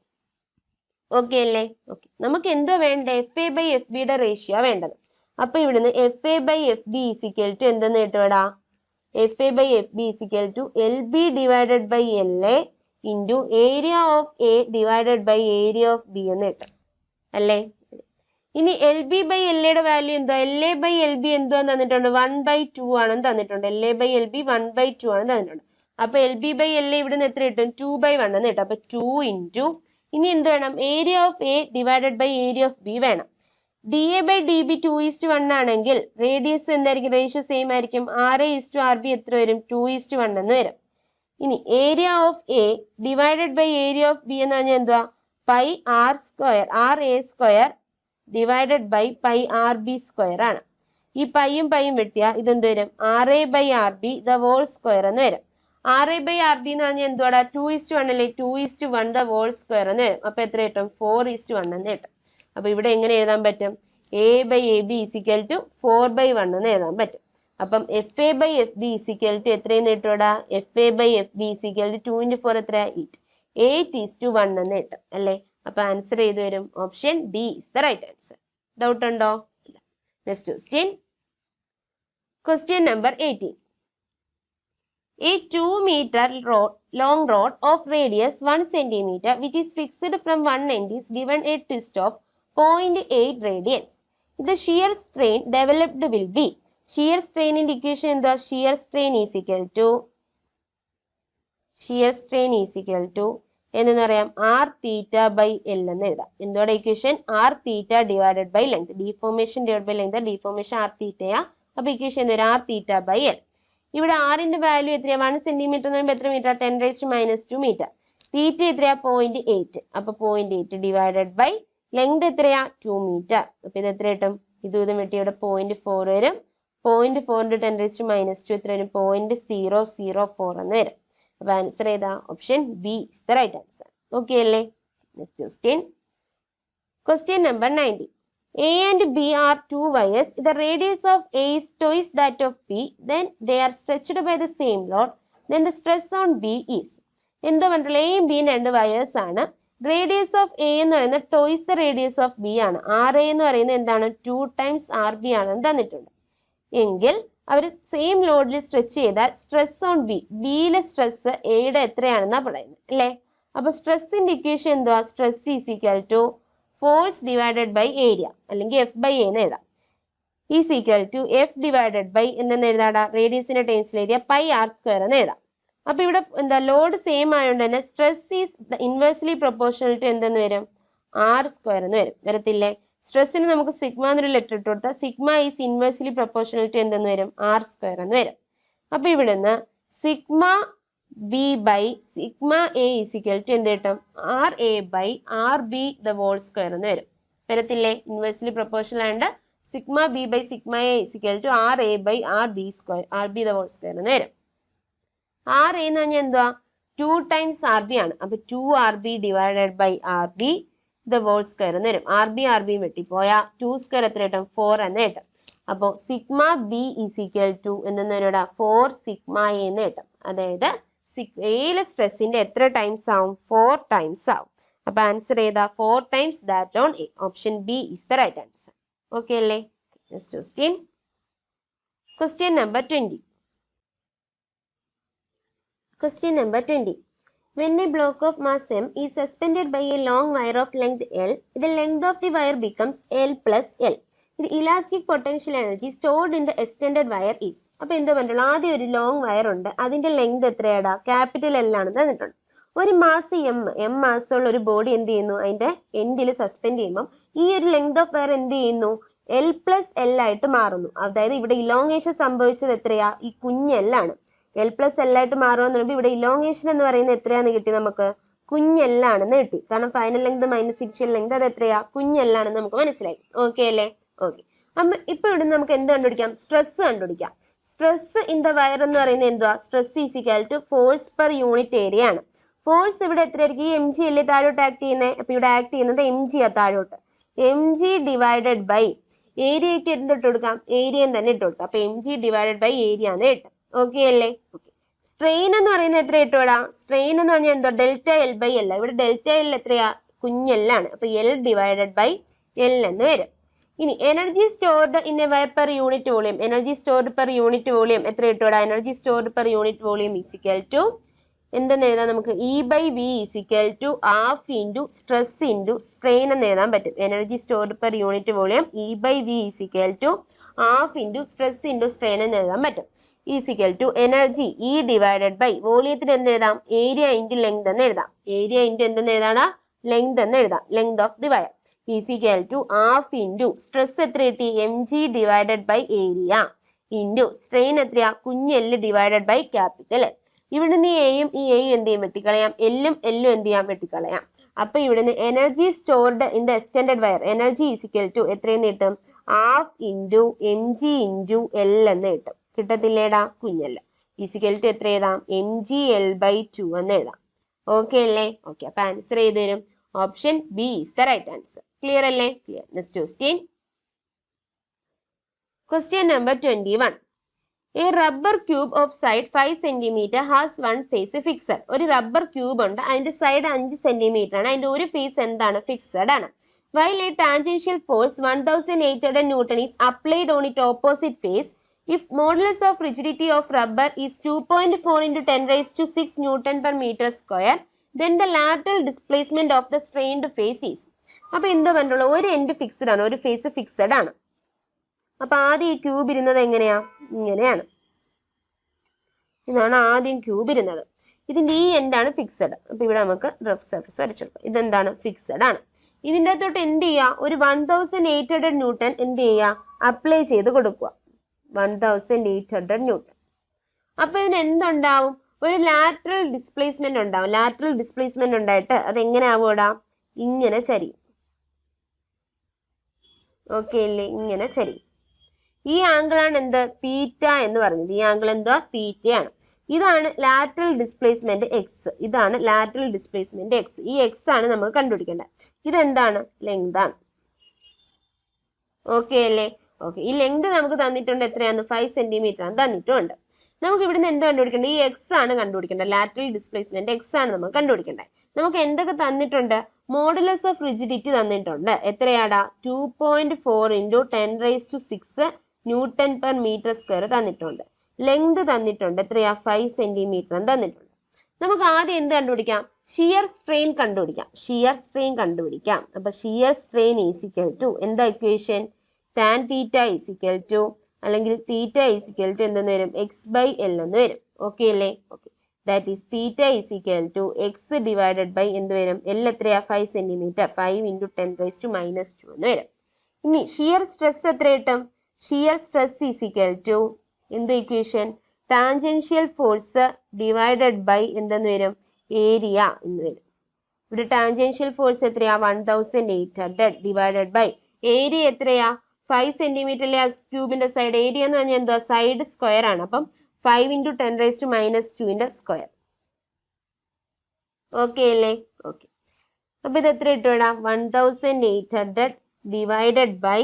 ഓക്കെ അല്ലേ? ഓക്കെ. നമുക്ക് എന്തോ വേണ്ട? എഫ് എ ബൈ എഫ് ബിയുടെ റേഷ്യോ വേണ്ടത്. അപ്പൊ ഇവിടുന്ന് F A by F B is equal to എന്തെന്ന് കിട്ടുവടാ? F A by F B is equal to L B divided by L A into area of A divided by area of B എന്ന് കിട്ടും അല്ലേ? ഇനി എൽ ബി ബൈ എൽ എയുടെ value എന്തോ? L A by L B എന്തോ തന്നിട്ടുണ്ട്? 1/2 ആണെന്ന് തന്നിട്ടുണ്ട്. L A by L B 1/2 ആണെന്ന് തന്നിട്ടുണ്ട്. അപ്പൊ L B by L A ഇവിടുന്ന് എത്ര കിട്ടും? 2/1 എന്ന് കിട്ടും. അപ്പൊ 2 ഇൻറ്റു ഇനി എന്ത് വേണം? Area of A divided by area of B വേണം. D A by D B 2:1 ആണെങ്കിൽ റേഡിയസ് എന്തായിരിക്കും? റേഷ്യോ സെയിം ആയിരിക്കും. R A is to R B എത്ര വരും? 2:1 എന്ന് വരും. ഇനി area of A divided by area of B എന്ന് പറഞ്ഞാൽ എന്തുവാ? Pi R square, R A square divided by pi R B square ആണ്. ഈ പൈയും പൈയും വെട്ടിയാൽ ഇതെന്ത് വരും? R A by R B the whole square എന്ന് വരും. R A by R B എന്ന് പറഞ്ഞാൽ എന്തുവാടാ? 2:1 അല്ലേ? 2:1 ദ ഹോൾ സ്ക്വയർ എന്ന് വരും. അപ്പൊ എത്ര കിട്ടും? 4:1 എന്ന് കിട്ടും. അപ്പൊ ഇവിടെ എങ്ങനെ എഴുതാൻ പറ്റും? A by A B is equal to 4/1 എന്ന് എഴുതാൻ പറ്റും. അപ്പം F A by F B is equal to എത്രയെന്ന് കിട്ടുവാടാ? F A by F B is equal to 2 × 4 എത്ര? 8:1 എന്ന് കിട്ടും അല്ലേ? അപ്പൊ ആൻസർ ചെയ്ത് വരും option D is the right answer. Doubt ഉണ്ടോ? Next question. Question number 18. A 2 meter long rod of radius 1 centimeter which is fixed from one end is given a twist of 0.8 radians. The shear strain developed will be. Shear strain in equation എന്താ? shear strain is equal to എന്ന് പറയാം r theta by l എന്ന് എഴുതാം. എന്തോടെ equation? r theta divided by length. Deformation divided by length. Deformation r theta. അപ്പൊ equation എന്താ? r theta by l. ഇവിടെ ആറിന്റെ value എത്രയാ? 1 സെന്റിമീറ്റർ എന്ന് പറയുമ്പോൾ എത്ര മീറ്റർ? 10⁻⁻² മീറ്റർ. തീറ്റ എത്രയാ? 0.8. അപ്പൊ 0.8 ഡിവൈഡഡ് ബൈ ലെങ്ത് എത്രയാ? 2 മീറ്റർ. അപ്പൊ ഇത് എത്ര കിട്ടും? ഇതും വെട്ടി ഇവിടെ 0.4 വരും. 0.4 × 10⁻² എത്ര വരും? 0.004 എന്ന് വരും. അപ്പൊ ആൻസർ ഏതാ? Option B is the right answer. Okay അല്ലേ? Next question. Question number 19. A and B are two wires. The radius of A is twice that of B. Then they are stretched by the same load. Then the stress on B is. എന്തോ പറഞ്ഞിട്ടുള്ള? എയും ബിയും രണ്ട് wires ആണ്. Radius of A എന്ന് പറയുന്നത് toys the radius of B ആണ്. R A എന്ന് പറയുന്നത് എന്താണ്? 2 ടൈംസ് ആർ ബി ആണെന്ന് തന്നിട്ടുണ്ട്. എങ്കിൽ അവർ സെയിം ലോഡിൽ സ്ട്രെച്ച് ചെയ്താൽ സ്ട്രെസ് ഓൺ ബി, ബിയിലെ സ്ട്രെസ് എയുടെ എത്രയാണെന്നാണ് പറയുന്നത് അല്ലേ? അപ്പൊ സ്ട്രെസ്സിന്റെ ഇക്വേഷൻ എന്തുവാ? Stress is equal to force divided by area അല്ലെങ്കിൽ എഫ് ബൈ എന്ന് എഴുതാം. Is equal to F divided by എന്തെന്ന് എഴുതാടാ? റേഡിയസിന്റെ ടേംസിൽ എഴുതിയ പൈ ആർ സ്ക്വയർ എന്ന് എഴുതാം. അപ്പൊ ഇവിടെ എന്താ? ലോഡ് സെയിം ആയതുകൊണ്ട് തന്നെ stress is inversely proportional to എന്തെന്ന് വരും? ആർ സ്ക്വയർ എന്ന് വരും. വരത്തില്ലേ? സ്ട്രെസ്സിന് നമുക്ക് സിഗ്മ എന്നൊരു ലെറ്റർ ഇട്ട് കൊടുത്താൽ sigma is inversely proportional to എന്തെന്ന് വരും? ആർ സ്ക്വയർ എന്ന് വരും. അപ്പൊ ഇവിടുന്ന് sigma B by sigma A is equal to എന്ത് കിട്ടും? R A by R B the whole square എന്ന് വരും. വരത്തില്ലേ? ഇൻവേഴ്സ്ലി പ്രൊപ്പോർഷണൽ ആയതുകൊണ്ട് sigma B by sigma A is equal to R A by R B square, R B the whole square എന്ന് വരും. R A എന്ന് പറഞ്ഞാൽ എന്തുവാ? 2 times R B ആണ്. അപ്പൊ 2 R B divided by R B the whole square എന്ന് വരും. R B വെട്ടിപ്പോയാ 2 square എത്ര കിട്ടും? 4 എന്ന് കിട്ടും. അപ്പോൾ sigma B is equal to എന്തെന്ന് വരൂടാ? 4 സിഗ്മ എ എന്ന് കിട്ടും. അതായത് എയിലെ സ്ട്രെസ്സിന്റെ എത്ര ടൈംസ് ആവും? 4 ടൈംസ് ആവും. അപ്പൊ ആൻസർ ഏതാ? 4 times that on A. Option B is the right answer. Okay അല്ലേ? Next question. Question number 20. Question number 20. When a block of mass m is suspended by a long wire of length L, the length of the wire becomes L plus L. The elastic potential energy stored in the extended wire is. അപ്പോൾ എന്താ പറഞ്ഞാൽ ആദ്യം ഒരു long wire ഉണ്ട്, അതിന്റെ length എത്രയാടാ? Capital L ആണ് തന്നിട്ടുണ്ട്. ഒരു മാസ് എം മാസമുള്ള ഒരു ബോഡി എന്ത് ചെയ്യുന്നു? അതിന്റെ എൻഡിൽ സസ്പെൻഡ് ചെയ്യുമ്പോൾ ഈ ഒരു ലെങ്ത് ഓഫ് വയർ എന്ത് ചെയ്യുന്നു? എൽ പ്ലസ് എൽ ആയിട്ട് മാറുന്നു. അതായത് ഇവിടെ ഇലോങ്ങേഷൻ സംഭവിച്ചത് എത്രയാ? ഈ കുഞ്ഞെല്ലാണ്. എൽ പ്ലസ് എൽ ആയിട്ട് മാറുമെന്ന് പറയുമ്പോൾ ഇവിടെ ഇലോങ്ങേഷൻ എന്ന് പറയുന്നത് എത്രയാണെന്ന് കിട്ടി നമുക്ക്? കുഞ്ഞെല്ലാണെന്ന് കിട്ടി. കാരണം final length minus initial length അത് എത്രയാ? കുഞ്ഞെല്ലാണെന്ന് നമുക്ക് മനസ്സിലായി. ഓക്കെ അല്ലേ? ഓക്കെ. അപ്പം ഇപ്പൊ ഇവിടെ നമുക്ക് എന്ത് കണ്ടുപിടിക്കാം? സ്ട്രെസ് കണ്ടുപിടിക്കാം. സ്ട്രെസ് ഇൻ ദ വയർ എന്ന് പറയുന്നത് എന്തുവാ? Stress is equal to force per unit area ആണ്. ഫോഴ്സ് ഇവിടെ എത്രയായിരിക്കും? ഈ എം ജി അല്ലേ താഴോട്ട് ആക്ട് ചെയ്യുന്നത്. അപ്പോൾ ഇവിടെ ആക്ട് ചെയ്യുന്നത് എം ജി ആ താഴോട്ട്. എം ജി ഡിവൈഡഡ് ബൈ ഏരിയയ്ക്ക് എന്തിട്ട് കൊടുക്കാം? ഏരിയയും തന്നെ ഇട്ട് കൊടുക്കാം. അപ്പോൾ M G divided by area എന്ന് കിട്ടും. ഓക്കെ അല്ലേ? ഓക്കെ. സ്ട്രെയിൻ എന്ന് പറയുന്നത് എത്ര ഇട്ടുവിടാം? സ്ട്രെയിൻ എന്ന് പറഞ്ഞാൽ എന്തോ ഡെൽറ്റ എൽ ബൈ എൽ. ഇവിടെ ഡെൽറ്റ എൽ എത്രയാ? കുഞ്ഞെല്ലാണ്. അപ്പോൾ എൽ ഡിവൈഡഡ് ബൈ എൽ എന്ന് വരും. ഇനി energy stored in a wire per unit volume. Energy stored per unit volume എത്ര ഇട്ടുവിടാം? Energy stored per unit volume is equal to എന്തെന്ന് എഴുതാം? നമുക്ക് E by V is equal to half into stress into strain എന്ന് എഴുതാൻ പറ്റും. Energy stored per unit volume E by V is equal to half into stress into strain എന്ന് എഴുതാൻ പറ്റും. Is equal to energy E divided by വോളിയത്തിന് എന്ത് എഴുതാം? Area into length എന്ന് എഴുതാം. ഏരിയ ഇൻറ്റു എന്തെന്ന് എഴുതാം? ലെങ്ത് എന്ന് എഴുതാം. Length of the wire is equal to half into stress എത്ര കിട്ടി? M G divided by area into strain എത്രയാ? കുഞ്ഞെല്ല് ഡിവൈഡഡ് ബൈ ക്യാപിറ്റൽ എൽ. ഇവിടുന്ന് എയും ഈ എയും എന്ത് ചെയ്യും? വെട്ടിക്കളയാം. എല്ലും എല്ലും എന്ത് ചെയ്യാം? വെട്ടിക്കളയാം. അപ്പൊ ഇവിടുന്ന് energy stored in the extended wire energy is equal to എത്രയെന്ന് കിട്ടും? Half into M G into L എന്ന് കിട്ടും. കിട്ടത്തില്ലേടാ? കുഞ്ഞെല്ല് ഈസ് ഈക്വൽ ടു എത്ര എഴുതാം? എം ജി എൽ ബൈ 2 എന്ന് എഴുതാം. ഓക്കെ അല്ലേ? ഓക്കെ. അപ്പൊ ആൻസർ ചെയ്ത് തരും option B is the right answer. Clear അല്ലേ? Clear. Next question. Question number 21. A rubber cube of side 5 cm has one face fixed. ഒരു റബ്ബർ ക്യൂബ് ഉണ്ട്, അതിന്റെ സൈഡ് 5 cm ആണ്, അതിന്റെ ഒരു ഫേസ് എന്താണ്? ഫിക്സഡ് ആണ്. While a tangential force 1800 Newton is applied on its opposite face, if modulus of rigidity of rubber is 2.4 into 10 raised to 6 Newton per meter square, then the lateral displacement of the strained face is. അപ്പോൾ എന്താ പറഞ്ഞുള്ളൂ? ഒരു end fixed ആണ്, ഒരു face fixed ആണ്. അപ്പൊ ആദ്യം ഈ ക്യൂബ് ഇരുന്നത് എങ്ങനെയാ? ഇങ്ങനെയാണ്. ഇതാണ് ആദ്യം ക്യൂബ് ഇരുന്നത്. ഇതിന്റെ ഈ എൻഡാണ് ഫിക്സഡ്. അപ്പൊ ഇവിടെ നമുക്ക് റഫ് സർഫസ് വരച്ചെടുക്കാം. ഇതെന്താണ്? ഫിക്സഡ് ആണ്. ഇതിൻ്റെ അകത്തോട്ട് എന്ത് ചെയ്യുക? ഒരു 1800 ന്യൂട്ടൺ എന്ത് ചെയ്യുക? അപ്ലൈ ചെയ്ത് കൊടുക്കുക. 1800 ന്യൂട്ടൺ. അപ്പൊ ഇതിന് എന്തുണ്ടാവും? ഒരു ലാറ്ററൽ ഡിസ്പ്ലേസ്മെന്റ് ഉണ്ടാവും. ലാറ്ററൽ ഡിസ്പ്ലേസ്മെന്റ് ഉണ്ടായിട്ട് അത് എങ്ങനെ ആവൂടാ? ഇങ്ങനെ ചരിയും. ഓക്കെ അല്ലേ? ഇങ്ങനെ ചരിയും. ഈ ആംഗിളാണ് എന്ത്? തീറ്റ എന്ന് പറഞ്ഞത്. ഈ ആംഗിൾ എന്തുവാ? തീറ്റയാണ്. ഇതാണ് ലാറ്ററൽ ഡിസ്പ്ലേസ്മെന്റ് എക്സ്. ഇതാണ് ലാറ്ററൽ ഡിസ്പ്ലേസ്മെന്റ് എക്സ്. ഈ എക്സ് ആണ് നമുക്ക് കണ്ടുപിടിക്കേണ്ടത്. ഇതെന്താണ്? ലെങ്ത് ആണ്. ഓക്കെ അല്ലേ? ഓക്കെ. ഈ ലെങ്ത് നമുക്ക് തന്നിട്ടുണ്ട്. എത്രയാണ്? 5 cm ആണ് തന്നിട്ടുണ്ട്. നമുക്ക് ഇവിടുന്ന് എന്ത് കണ്ടുപിടിക്കേണ്ടത്? ഈ എക്സ് ആണ് കണ്ടുപിടിക്കേണ്ടത്. ലാറ്ററൽ ഡിസ്പ്ലേസ്മെന്റ് എക്സ് ആണ് നമുക്ക് കണ്ടുപിടിക്കേണ്ടത്. നമുക്ക് എന്തൊക്കെ തന്നിട്ടുണ്ട്? മോഡുലസ് ഓഫ് റിജിഡിറ്റി തന്നിട്ടുണ്ട്. എത്രയാടാ? 2.4 into 10 raised to 6 newton per metre square തന്നിട്ടുണ്ട്. ലെങ്ത് തന്നിട്ടുണ്ട്. എത്രയാ? 5 cm തന്നിട്ടുണ്ട്. നമുക്ക് ആദ്യം എന്ത് കണ്ടുപിടിക്കാം? ഷിയർ സ്ട്രെയിൻ കണ്ടുപിടിക്കാം. ഷിയർ സ്ട്രെയിൻ കണ്ടുപിടിക്കാം. അപ്പൊ shear strain is equal to എന്താ equation? Tan theta is equal to അല്ലെങ്കിൽ തീറ്റ ഈസ് ഈക്വൽ ടു എന്തെന്ന് വരും? എക്സ് ബൈ എൽ എന്ന് വരും. ഓക്കെ അല്ലേ? Okay. That is theta is equal to X divided by എന്ത് വരും? എൽ എത്രയാ? 5 cm. 5 into 10 raised to -2 എന്ന് വരും. ഇനി ഷിയർ സ്ട്രെസ് എത്ര കിട്ടും? Shear stress is equal to എന്ത് equation? Tangential force divided by എന്തെന്ന് വരും? ഏരിയ എന്ന് വരും. ഇവിടെ ടാൻജൻഷ്യൽ ഫോഴ്സ് എത്രയാ? 1800 ഡിവൈഡഡ് ബൈ ഏരിയ എത്രയാ? 5 cm അല്ലേ ക്യൂബിന്റെ സൈഡ്. ഏരിയ എന്ന് പറഞ്ഞാൽ എന്താ? സൈഡ് സ്ക്വയർ ആണ്. അപ്പം 5 into 10 raised to -2 square. Okay അല്ലേ? ഓക്കെ. അപ്പൊ ഇത് എത്ര ഇട്ടുവിടാം? 1800 ഡിവൈഡഡ് ബൈ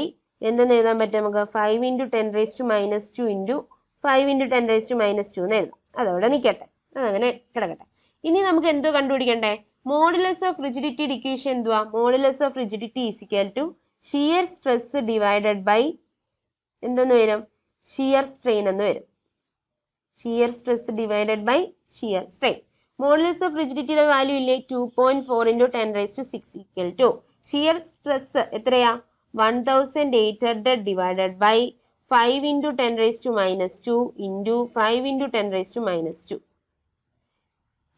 എന്തെന്ന് എഴുതാൻ പറ്റും നമുക്ക്? 5 into 10 raised to -2 into 5 into 10 raised to -2 എന്ന് എഴുതാം. അതവിടെ നിൽക്കട്ടെ, അതങ്ങനെ കിടക്കട്ടെ. ഇനി നമുക്ക് എന്തോ കണ്ടുപിടിക്കണ്ടേ? മോഡുലസ് ഓഫ് റിജിഡിറ്റി ഇക്വേഷൻ എന്തുവാ? Modulus of rigidity is equal to shear stress divided by എന്തെന്ന് വരും? ഷിയർ സ്ട്രെയിൻ എന്ന് വരും. Shear stress divided by shear strain. Modulus of റിജിഡിറ്റിയുടെ വാല്യൂ ഇല്ലേ? 2.4 into 10 raised to 6 equal to shear stress എത്രയാ? 1800 divided by 5 into 10 raised to -2 into 5 into 10 raised to -2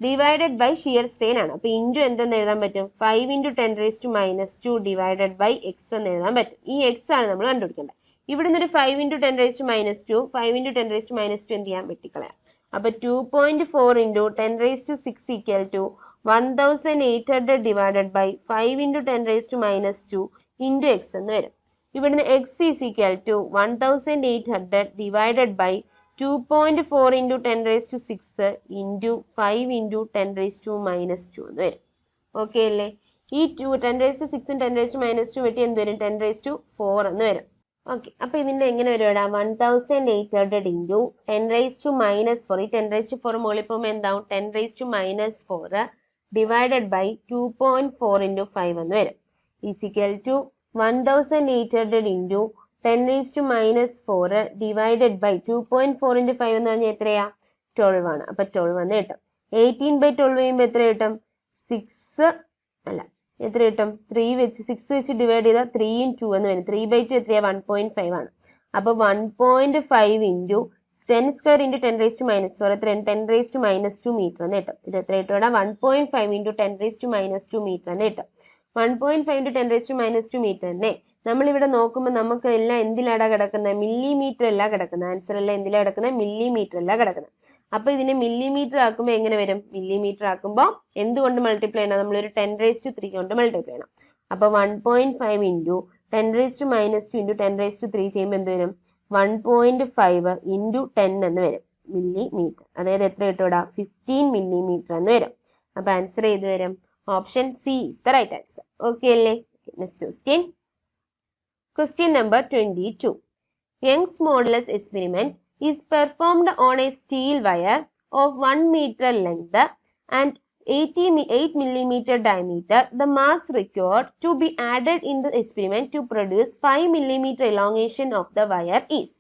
divided by shear strain ആണ്. അപ്പൊ into എന്തെന്ന് എഴുതാൻ പറ്റും? 5 into 10 raised to -2 divided by X എന്ന് എഴുതാൻ പറ്റും. ഈ എക്സ് ആണ് നമ്മൾ കണ്ടുപിടിക്കേണ്ടത്. ഇവിടുന്ന് ഒരു 5 into 10 raised to -2 5 into 10 raised to -2 എന്ത് ചെയ്യാൻ? വെട്ടിക്കളയാം. അപ്പൊ 2.4 into 10 raised to 6 equal to 1800 divided by 5 into 10 raised to -2 into X എന്ന് വരും. ഇവിടുന്ന് X is equal to 1800 divided by 2.4 into 10 raised to 6 into 5 into 10 raised to minus 2 എന്ന് വരും. Okay അല്ലേ? ഈ 10 raised to 6 10 raised to minus 2 വെട്ടി എന്ത് വരും? 10 raised to 4 എന്ന് വരും. ഓക്കെ, അപ്പൊ ഇതിന്റെ എങ്ങനെ വരും? 1800 into 10 raised to minus 4. ഈ 10 raised to 4 മുകളിൽ പോകുമ്പോൾ എന്താവും? 10 raised to minus 4 divided by 2.4 into 5 എന്ന് വരും. Is equal to 1800 into 10 raised to minus 4 divided by 2.4 into 5 എന്ന് പറഞ്ഞാൽ എത്രയാ? 12 ആണ്. അപ്പൊ 12 എന്ന് കിട്ടും. 18 by 12 ചെയ്യുമ്പോൾ എത്ര കിട്ടും? 6 അല്ല, എത്ര കിട്ടും? 3 വെച്ച് 6 വെച്ച് ഡിവൈഡ് ചെയ്താൽ 3 in 2 എന്ന് വരും. 3 by 2 എത്രയാ? 1.5 ആണ്. അപ്പൊ 1.5 into 10 square into 10 raised to minus 4 എത്ര? 10 raised to minus 2 meter എന്ന് കിട്ടും. ഇത് എത്ര കിട്ടും? 1.5 into 10 raised to minus 2 meter എന്ന് കിട്ടും. 1.5 into 10 raised to minus 2 meter തന്നെ നമ്മളിവിടെ നോക്കുമ്പോൾ നമുക്ക് എല്ലാം എന്തിലാടാ കിടക്കുന്നത്? മില്ലിമീറ്റർ അല്ല കിടക്കുന്നത്. ആൻസർ എല്ലാം എന്തിലാ കിടക്കുന്നത്? മില്ലിമീറ്റർ അല്ല കിടക്കുന്നത്. അപ്പൊ ഇതിനെ മില്ലിമീറ്റർ ആക്കുമ്പോൾ എങ്ങനെ വരും? മില്ലിമീറ്റർ ആക്കുമ്പോൾ എന്തുകൊണ്ട് മൾട്ടിപ്ലൈ ചെയ്യണം? നമ്മളൊരു 10 raised to 3 കൊണ്ട് മൾട്ടിപ്ലൈ ചെയ്യണം. അപ്പൊ 1.5 into 10 raised to minus 2 into 10 raised to 3 ചെയ്യുമ്പോൾ എന്ത് വരും? 1.5 into 10 എന്ന് വരും മില്ലിമീറ്റർ. അതായത് എത്ര കിട്ടൂടാ? 15 millimeter എന്ന് വരും. അപ്പൊ ആൻസർ ഏത് വരും? Option C is the right answer. Okay അല്ലേ? Next question. Question number 22. Young's modulus experiment is performed on a steel wire of 1 meter length and 8 millimeter diameter. The mass required to be added in the experiment to produce 5 millimeter elongation of the wire is.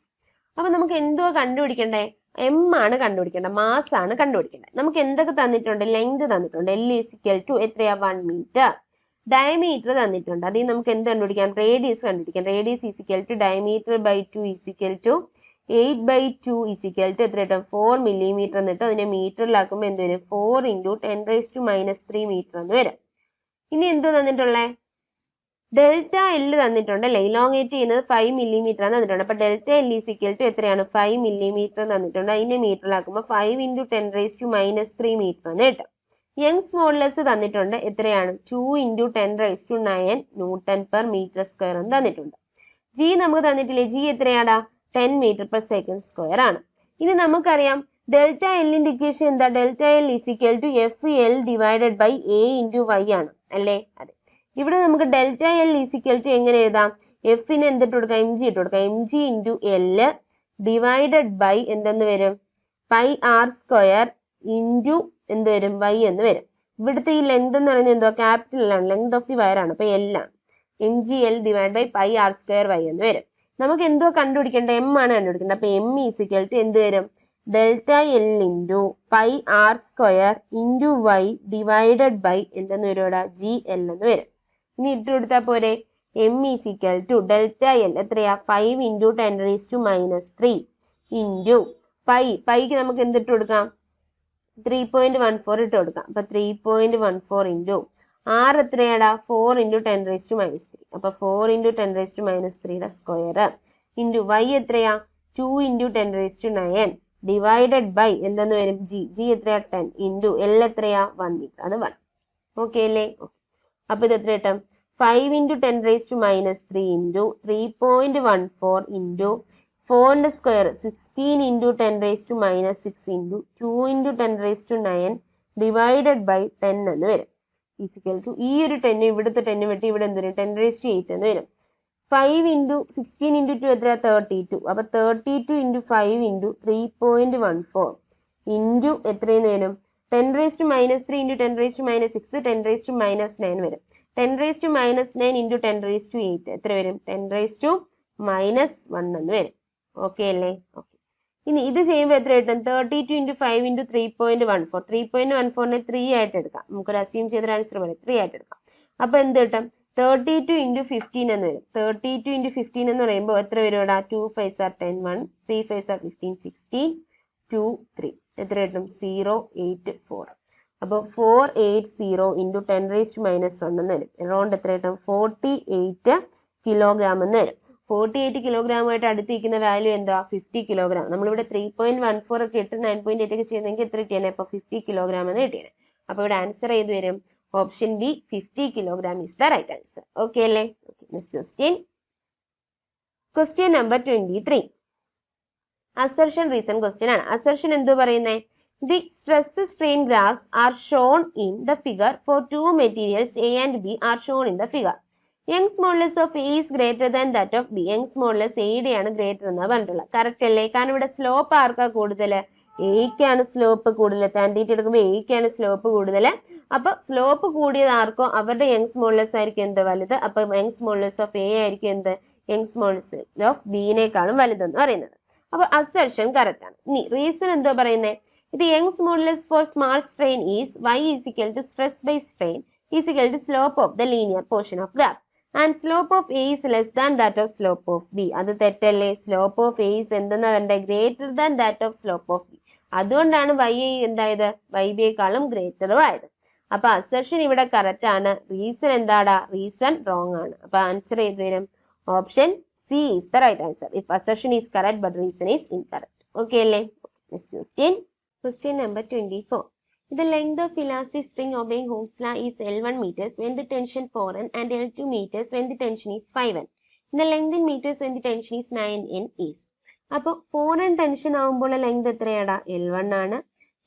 അപ്പൊ നമുക്ക് എന്തോ കണ്ടുപിടിക്കണ്ടേ? M ആണ് കണ്ടുപിടിക്കേണ്ടത്, mass ആണ് കണ്ടുപിടിക്കേണ്ടത്. നമുക്ക് എന്തൊക്കെ തന്നിട്ടുണ്ട്? ലെങ്ത് തന്നിട്ടുണ്ട്. L is equal to എത്രയാ? 1 meter. ഡയമീറ്റർ തന്നിട്ടുണ്ട്. അതിൽ നമുക്ക് എന്ത് കണ്ടുപിടിക്കാം? റേഡിയസ് കണ്ടുപിടിക്കാം. Radius is equal to diameter by 2 is equal to 8 by 2 is equal to എത്ര കിട്ടും? 4 millimeter എന്നിട്ട് അതിനെ മീറ്ററിലാക്കുമ്പോൾ എന്ത് വരും? 4 into 10 raised to minus 3 meter എന്ന് വരും. ഇനി എന്തോ തന്നിട്ടുള്ളേ? ഡെൽറ്റ എൽ തന്നിട്ടുണ്ട് അല്ലേ? ഇലോങ്ങേറ്റ് ചെയ്യുന്നത് 5 millimeter ആണ് തന്നിട്ടുണ്ട്. അപ്പൊ delta L is equal to എത്രയാണ്? 5 millimeter തന്നിട്ടുണ്ട്. അതിനെ മീറ്ററിലാക്കുമ്പോൾ 5 into 10 raised to minus 3 meter എന്ന് കിട്ടും. യങ്സ് മോഡുലസ് തന്നിട്ടുണ്ട്. എത്രയാണ്? 2 into 10 raised to 9 Newton per meter square എന്ന് തന്നിട്ടുണ്ട്. ജി നമുക്ക് തന്നിട്ടില്ലേ? G എത്രയാടാ? 10 meter per second square ആണ്. ഇനി നമുക്കറിയാം ഡെൽറ്റ എല്ലിന്റെ ഇക്വേഷൻ എന്താ? Delta L is equal to F L divided by A into Y ആണ് അല്ലേ? അതെ. ഇവിടെ നമുക്ക് delta L is equal to എങ്ങനെ എഴുതാം? എഫിന് എന്തിട്ട് കൊടുക്കാം? എം ജി ഇട്ട് കൊടുക്കാം. M G into L divided by എന്തെന്ന് വരും? പൈ ആർ സ്ക്വയർ ഇൻറ്റു എന്ത് വരും? വൈ എന്ന് വരും. ഇവിടുത്തെ ഈ ലെങ്ത് എന്ന് പറയുന്നത് എന്തോ? ക്യാപിറ്റൽ ആണ്, ലെങ്ത് ഓഫ് ദി വയർ ആണ്. അപ്പൊ എൽ ആണ്. M G L divide by pi R square Y എന്ന് വരും. നമുക്ക് എന്തോ കണ്ടുപിടിക്കേണ്ടത്? എം ആണ് കണ്ടുപിടിക്കേണ്ടത്. അപ്പൊ എം ഈസ് ഇക്വൽ ടു എന്ത് വരും? Delta L into pi R square into Y divided by എന്തെന്ന് വരും? ഇവിടെ ജി എൽ എന്ന് വരും. ഇനി ഇട്ട് കൊടുത്താൽ പോരെ? M is equal to delta L എത്രയാ? 5 into 10 raised to minus 3 into പൈക്ക് നമുക്ക് എന്തിട്ട് കൊടുക്കാം? 3.14 ഇട്ട് കൊടുക്കാം. അപ്പൊ 3.14 ഇൻറ്റു ആർ എത്രയാടാ? 4 into 10 raised to minus 3. അപ്പൊ 4 into 10 raised to minus 3 square into Y എത്രയാ? 2 into 10 raised to 9 divided by എന്തെന്ന് വരും? ജി എത്രയാ? 10 ഇൻറ്റു എൽ എത്രയാ? 1 meter. അത് 1. ഓക്കെ അല്ലേ? അപ്പൊ ഇത് എത്ര കിട്ടും? 5 into 10 raised to minus 3 into 3.14 into 4 square 16 into 10 raised to minus 6 into 2 into 10 raised to 9 divided by 10 എന്ന് വരും. ഈസിക്കൽ ടു ഈ ഒരു 10 ഇവിടുത്തെ 10 വെട്ടി ഇവിടെ എന്ത് വരും? 10 raised to 8 എന്ന് വരും. 5 into 16 into 2 എത്ര? 32. അപ്പൊ 32 into 5 into 3.14 ഇൻറ്റു എത്രയെന്ന് വരും? 10 raised to minus 3 into 10 raised to minus 6 10 raised to minus 9 വരും. 10 raised to minus 9 into 10 raised to 8 എത്ര വരും? 10 raised to minus 1 എന്ന് വരും. ഓക്കെ അല്ലേ? ഓക്കെ. ഇനി ഇത് ചെയ്യുമ്പോൾ എത്ര കിട്ടും? 32 into 5 into 3.14. 3.14നെ 3 ആയിട്ട് എടുക്കാം. നമുക്കൊരു അസ്യൂം ചെയ്തൊരു ആൻസർ പോലെ 3 ആയിട്ട് എടുക്കാം. അപ്പൊ എന്ത് കിട്ടും? 32 into 15 എന്ന് വരും. 32 into 15 എന്ന് പറയുമ്പോൾ എത്ര വരും ഇവിടെ? 2 5s are 10 1 3 5s are 15 16 2 3 എത്ര കിട്ടും? 0.84. അപ്പോൾ 480 into 10 raised to minus 1 എന്ന് വരും. അറൗണ്ട് എത്ര കിട്ടും? 48 കിലോഗ്രാം എന്ന് വരും. 48 കിലോഗ്രാമായിട്ട് അടുത്തിരിക്കുന്ന വാല്യൂ എന്താ? 50 കിലോഗ്രാം. നമ്മളിവിടെ 3.14 ഒക്കെ ഇട്ട് 9.8 ഒക്കെ ചെയ്യുന്നെങ്കിൽ എത്ര കിട്ടിയാണ്? അപ്പോൾ 50 കിലോഗ്രാം എന്ന് കിട്ടിയാണ്. അപ്പോൾ ഇവിടെ ആൻസർ ഏത് വരും? Option B 50 kilogram is the right answer. Okay അല്ലേ? Okay. Next question. Question number 23. Assertion reason question ആണ്. അസർഷൻ എന്തോ പറയുന്നേ? The stress strain graphs are shown in the figure for two materials A and B are shown in the figure. Young's modulus of A is greater than that of B. Young's modulus എയുടെ ആണ് greater എന്നാണ് പറഞ്ഞിട്ടുള്ളത്. Correct അല്ലേ? കാരണം ഇവിടെ slope ആർക്കാ കൂടുതൽ? എയ്ക്കാണ് slope കൂടുതൽ. താൻതീറ്റ എടുക്കുമ്പോൾ എയ്ക്കാണ് സ്ലോപ്പ് കൂടുതൽ. അപ്പൊ സ്ലോപ്പ് കൂടിയത് ആർക്കോ അവരുടെ യങ്സ് മോഡുലസ് ആയിരിക്കും എന്ത് വലുത്. അപ്പൊ യങ്സ് മോഡുലസ് ഓഫ് എ ആയിരിക്കും എന്ത്? യങ്സ് മോഡുലസ് ഓഫ് ബിനേക്കാളും വലുതെന്ന് പറയുന്നത്. അപ്പൊ അസർഷൻ കറക്റ്റ് ആണ്. ഇനി റീസൺ എന്തോ പറയുന്നത്? ഇത് Young's modulus for small strain is y is equal to stress by strain is equal to slope of the linear portion of graph and slope of A is less than that of slope of B. അത് തെറ്റല്ലേ? Slope of A is എന്തെന്നാ വരണ്ടേ? Greater than that of slope of B. അതുകൊണ്ടാണ് y എന്തായത്? y ബിയേക്കാളും ഗ്രേറ്ററും ആയത്. അപ്പൊ അസർഷൻ ഇവിടെ കറക്റ്റ് ആണ്. റീസൺ എന്താടാ? റീസൺ റോങ് ആണ്. അപ്പൊ ആൻസർ ഏത് വരും? Option C is the right answer. If assertion is correct but reason is incorrect. Okay അല്ലേ? Next question. Question number 24. The length of elastic string obeying Hooke's law is L1 meters when the tension 4n and L2 meters when the tension is 5n. The length in meters when the tension is 9n is. അപ്പോൾ 4n tension ആകുമ്പോൾ length എത്രയാടാ? L1 ആണ്.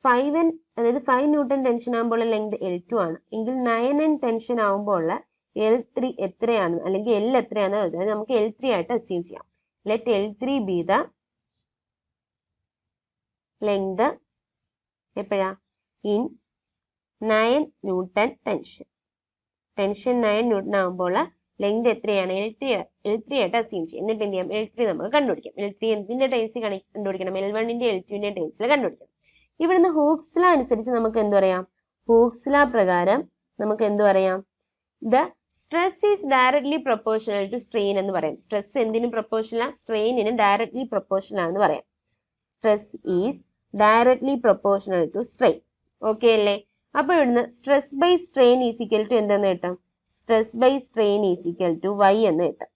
5n അതായത് 5 newton tension ആകുമ്പോൾ length L2 ആണ്. എങ്കിൽ 9n tension ആകുമ്പോൾ L3 എത്രയാണ് അല്ലെങ്കിൽ L എത്രയാണെന്ന് അതായത് നമുക്ക് L3 ആയിട്ട് അസ്യൂം ചെയ്യാം. Let L3 be the length എപ്പോഴാ? In 9 newton tension. Tension 9 newton ആകുമ്പോൾ ലെങ്ത് എത്രയാണ്? L3 ആയിട്ട് അസ്യൂം ചെയ്യും. എന്നിട്ട് എന്ത് ചെയ്യാം? L3 നമുക്ക് കണ്ടുപിടിക്കാം. L3 എന്തിന്റെ ടൈംസിൽ കണ്ടുപിടിക്കണം? L1ന്റെ L2ന്റെ ടൈംസിൽ കണ്ടുപിടിക്കണം. ഇവിടുന്ന് ഹൂക്സ് ലോ അനുസരിച്ച് നമുക്ക് എന്ത് പറയാം? ഹൂക്സ് ലോ പ്രകാരം നമുക്ക് എന്ത് പറയാം? The stress is directly proportional to strain എന്ന് പറയാം. സ്ട്രെസ് എന്തിനും പ്രൊപ്പോർഷണൽ? സ്ട്രെയിനിന് ഡയറക്ട്ലി പ്രൊപ്പോർഷണൽ ആണെന്ന് പറയാം. Stress is directly proportional to strain. Okay അല്ലേ? അപ്പൊ ഇവിടുന്ന് stress by strain is equal to എന്തെന്ന് കിട്ടും? Stress by strain is equal to y എന്ന് കിട്ടും.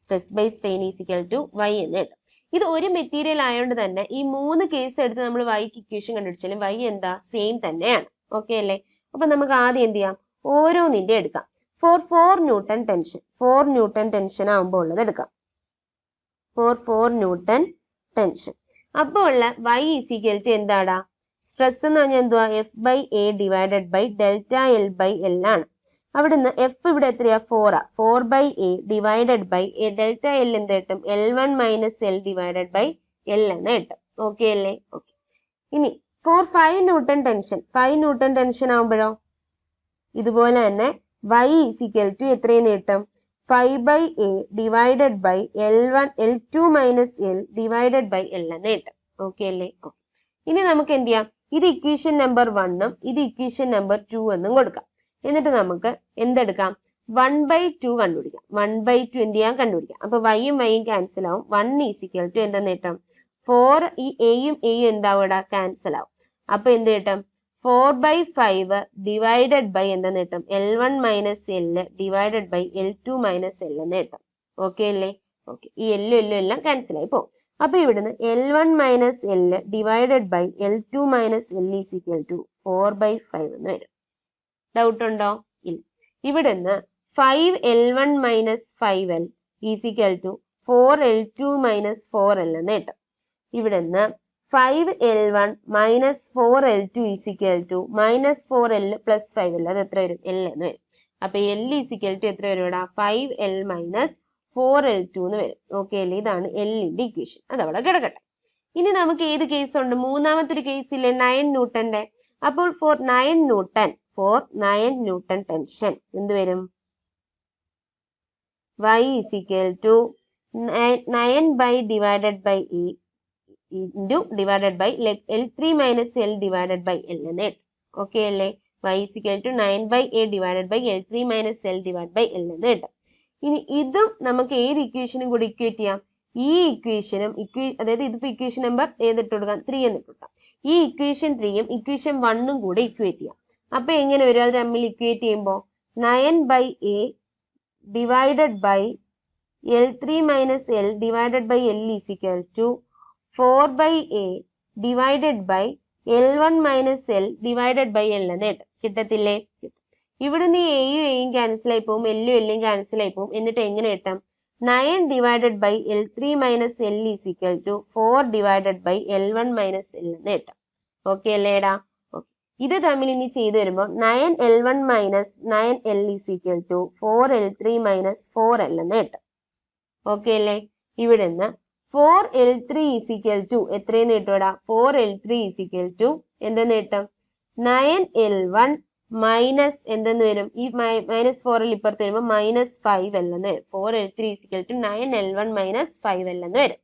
Stress by strain is equal to y എന്ന് കിട്ടും. ഇത് ഒരു മെറ്റീരിയൽ ആയതുകൊണ്ട് തന്നെ ഈ 3 കേസ് എടുത്ത് നമ്മൾ വൈക്ക് ഇക്വേഷൻ കണ്ടുപിടിച്ചാലും y എന്താ? സെയിം തന്നെയാണ്. ഓക്കെ അല്ലേ? അപ്പൊ നമുക്ക് ആദ്യം എന്ത് ചെയ്യാം? ഓരോന്നിന്റെ എടുക്കാം. For 4 newton tension 4 newton tension ആകുമ്പോൾ ഉള്ളത് എടുക്കാം. ഫോർ 4 ന്യൂട്ടൺ ടെൻഷൻ അപ്പോൾ ഉള്ള y ഈസ് ഈക്വൽ ടു എന്താടാ? സ്ട്രെസ് എന്ന് പറഞ്ഞാൽ എന്തുവാ? F by A divided by delta L by L ആണ്. അവിടുന്ന് എഫ് ഇവിടെ എത്രയാ? 4 4 by A divided by delta L എന്ത് കിട്ടും? L1 minus L divided by L എന്ന് കിട്ടും. ഓക്കെ അല്ലേ? ഓക്കെ. ഇനി for 5 newton tension 5 newton tension ആകുമ്പോഴോ ഇതുപോലെ തന്നെ y ഈസ് ഈക്വൽ ടു എത്രയെന്ന് കിട്ടും? 5 by a divided by L2 minus L divided by L എന്ന് കിട്ടും. ഓക്കെ അല്ലേ? ഓക്കെ. ഇനി നമുക്ക് എന്ത് ചെയ്യാം? ഇത് ഇക്വേഷൻ നമ്പർ 1ഉം ഇത് ഇക്വേഷൻ നമ്പർ 2 എന്നും കൊടുക്കാം. എന്നിട്ട് നമുക്ക് എന്തെടുക്കാം? 1/2 കണ്ടുപിടിക്കാം. 1/2 എന്ത് ചെയ്യാം? കണ്ടുപിടിക്കാം. അപ്പൊ yയും yയും ക്യാൻസൽ ആവും. 1 ഈസ് ഈക്വൽ ടു എന്തെന്ന് കിട്ടും? 4 ഈ എയും എന്താവും ഇവിടെ? ക്യാൻസൽ ആവും. അപ്പൊ എന്ത് കിട്ടും? 4/5 ഡിവൈഡഡ് ബൈ എന്തെന്ന് കിട്ടും? L1 minus L divided by L2 minus L എന്ന് കിട്ടും. ഓക്കെ അല്ലേ? ഓക്കെ. ഈ എല്ലും എല്ലാം ക്യാൻസൽ ആയി പോകും. അപ്പൊ ഇവിടുന്ന് L1 minus L divided by L2 minus L is equal to 4/5 എന്ന് വരും. ഡൗട്ട് ഉണ്ടോ? ഇല്ല. ഇവിടുന്ന് 5L1 minus 5L is equal to 4L2 minus 4L എന്ന് കിട്ടും. ഇവിടുന്ന് 5L1 minus 4L2 is equal to minus 4L plus 5L അത് എത്ര വരും? L എന്ന് വരും. അപ്പൊ L ഈസ് ഈക്വൽ ടു എത്ര വരും ഇവിടെ? 5L മൈനസ് 4L2 എന്ന് വരും. ഓക്കെ അല്ലേ? ഇതാണ് എല്ലിന്റെ ഇക്വേഷൻ. അതവിടെ കിടക്കട്ടെ. ഇനി നമുക്ക് ഏത് കേസ് ഉണ്ട്? മൂന്നാമത്തെ ഒരു കേസ് ഇല്ലേ? 9 ന്യൂട്ടന്റെ. അപ്പോൾ ഫോർ 9 ന്യൂട്ടൺ ടെൻഷൻ എന്ത് വരും? y is equal to 9 by divided by e into divided by L3 minus L divided by L എന്ന് കിട്ടും. ഓക്കെ അല്ലേ? y is equal to 9 by a divided by L3 minus L divided by L എന്ന് കിട്ടും. ഇനി ഇതും നമുക്ക് ഏത് ഇക്വേഷനും കൂടി ഇക്വേറ്റ് ചെയ്യാം? ഈ ഇക്വേഷനും അതായത് ഇതിപ്പോ ഇക്വേഷൻ നമ്പർ ഏതിട്ട് കൊടുക്കാം? 3 എന്ന് ഇട്ടുകൊടുക്കാം. ഈ ഇക്വേഷൻ 3യും ഇക്വേഷൻ 1ഉം കൂടെ ഇക്വേറ്റ് ചെയ്യാം. അപ്പൊ എങ്ങനെ വരും? അത് തമ്മിൽ ഇക്വേറ്റ് ചെയ്യുമ്പോൾ 9 by a divided by L3 minus L divided by L is equal to 4 by a divided by L1 minus L divided by L എന്ന് കിട്ടത്തില്ലേ? ഇവിടുന്ന് എയും എയും ക്യാൻസൽ ആയി പോകും, എല്ലും എല്ലും ക്യാൻസൽ ആയി പോകും. എന്നിട്ട് എങ്ങനെ കിട്ടാം? 9 divided by L3 minus L is equal to 4 divided by L1 minus L എന്ന് കിട്ടും. ഓക്കെ അല്ലേടാ? ഇത് തമ്മിൽ ഇനി ചെയ്തു വരുമ്പോൾ 9L1 minus 9L is equal to 4L3 minus 4L എന്ന് കിട്ടും. ഓക്കെ അല്ലേ? ഇവിടുന്ന് 4L3 is equal to എത്രയെന്ന് കിട്ടും? 4L3 is equal to എന്തെന്ന് കിട്ടും? 9L1 മൈനസ് എന്തെന്ന് വരും? ഈ മൈനസ് 4L ഇപ്പുറത്ത് വരുമ്പോൾ -5L എന്ന് വരും. 4L3 is equal to 9L1 minus 5L എന്ന് വരും.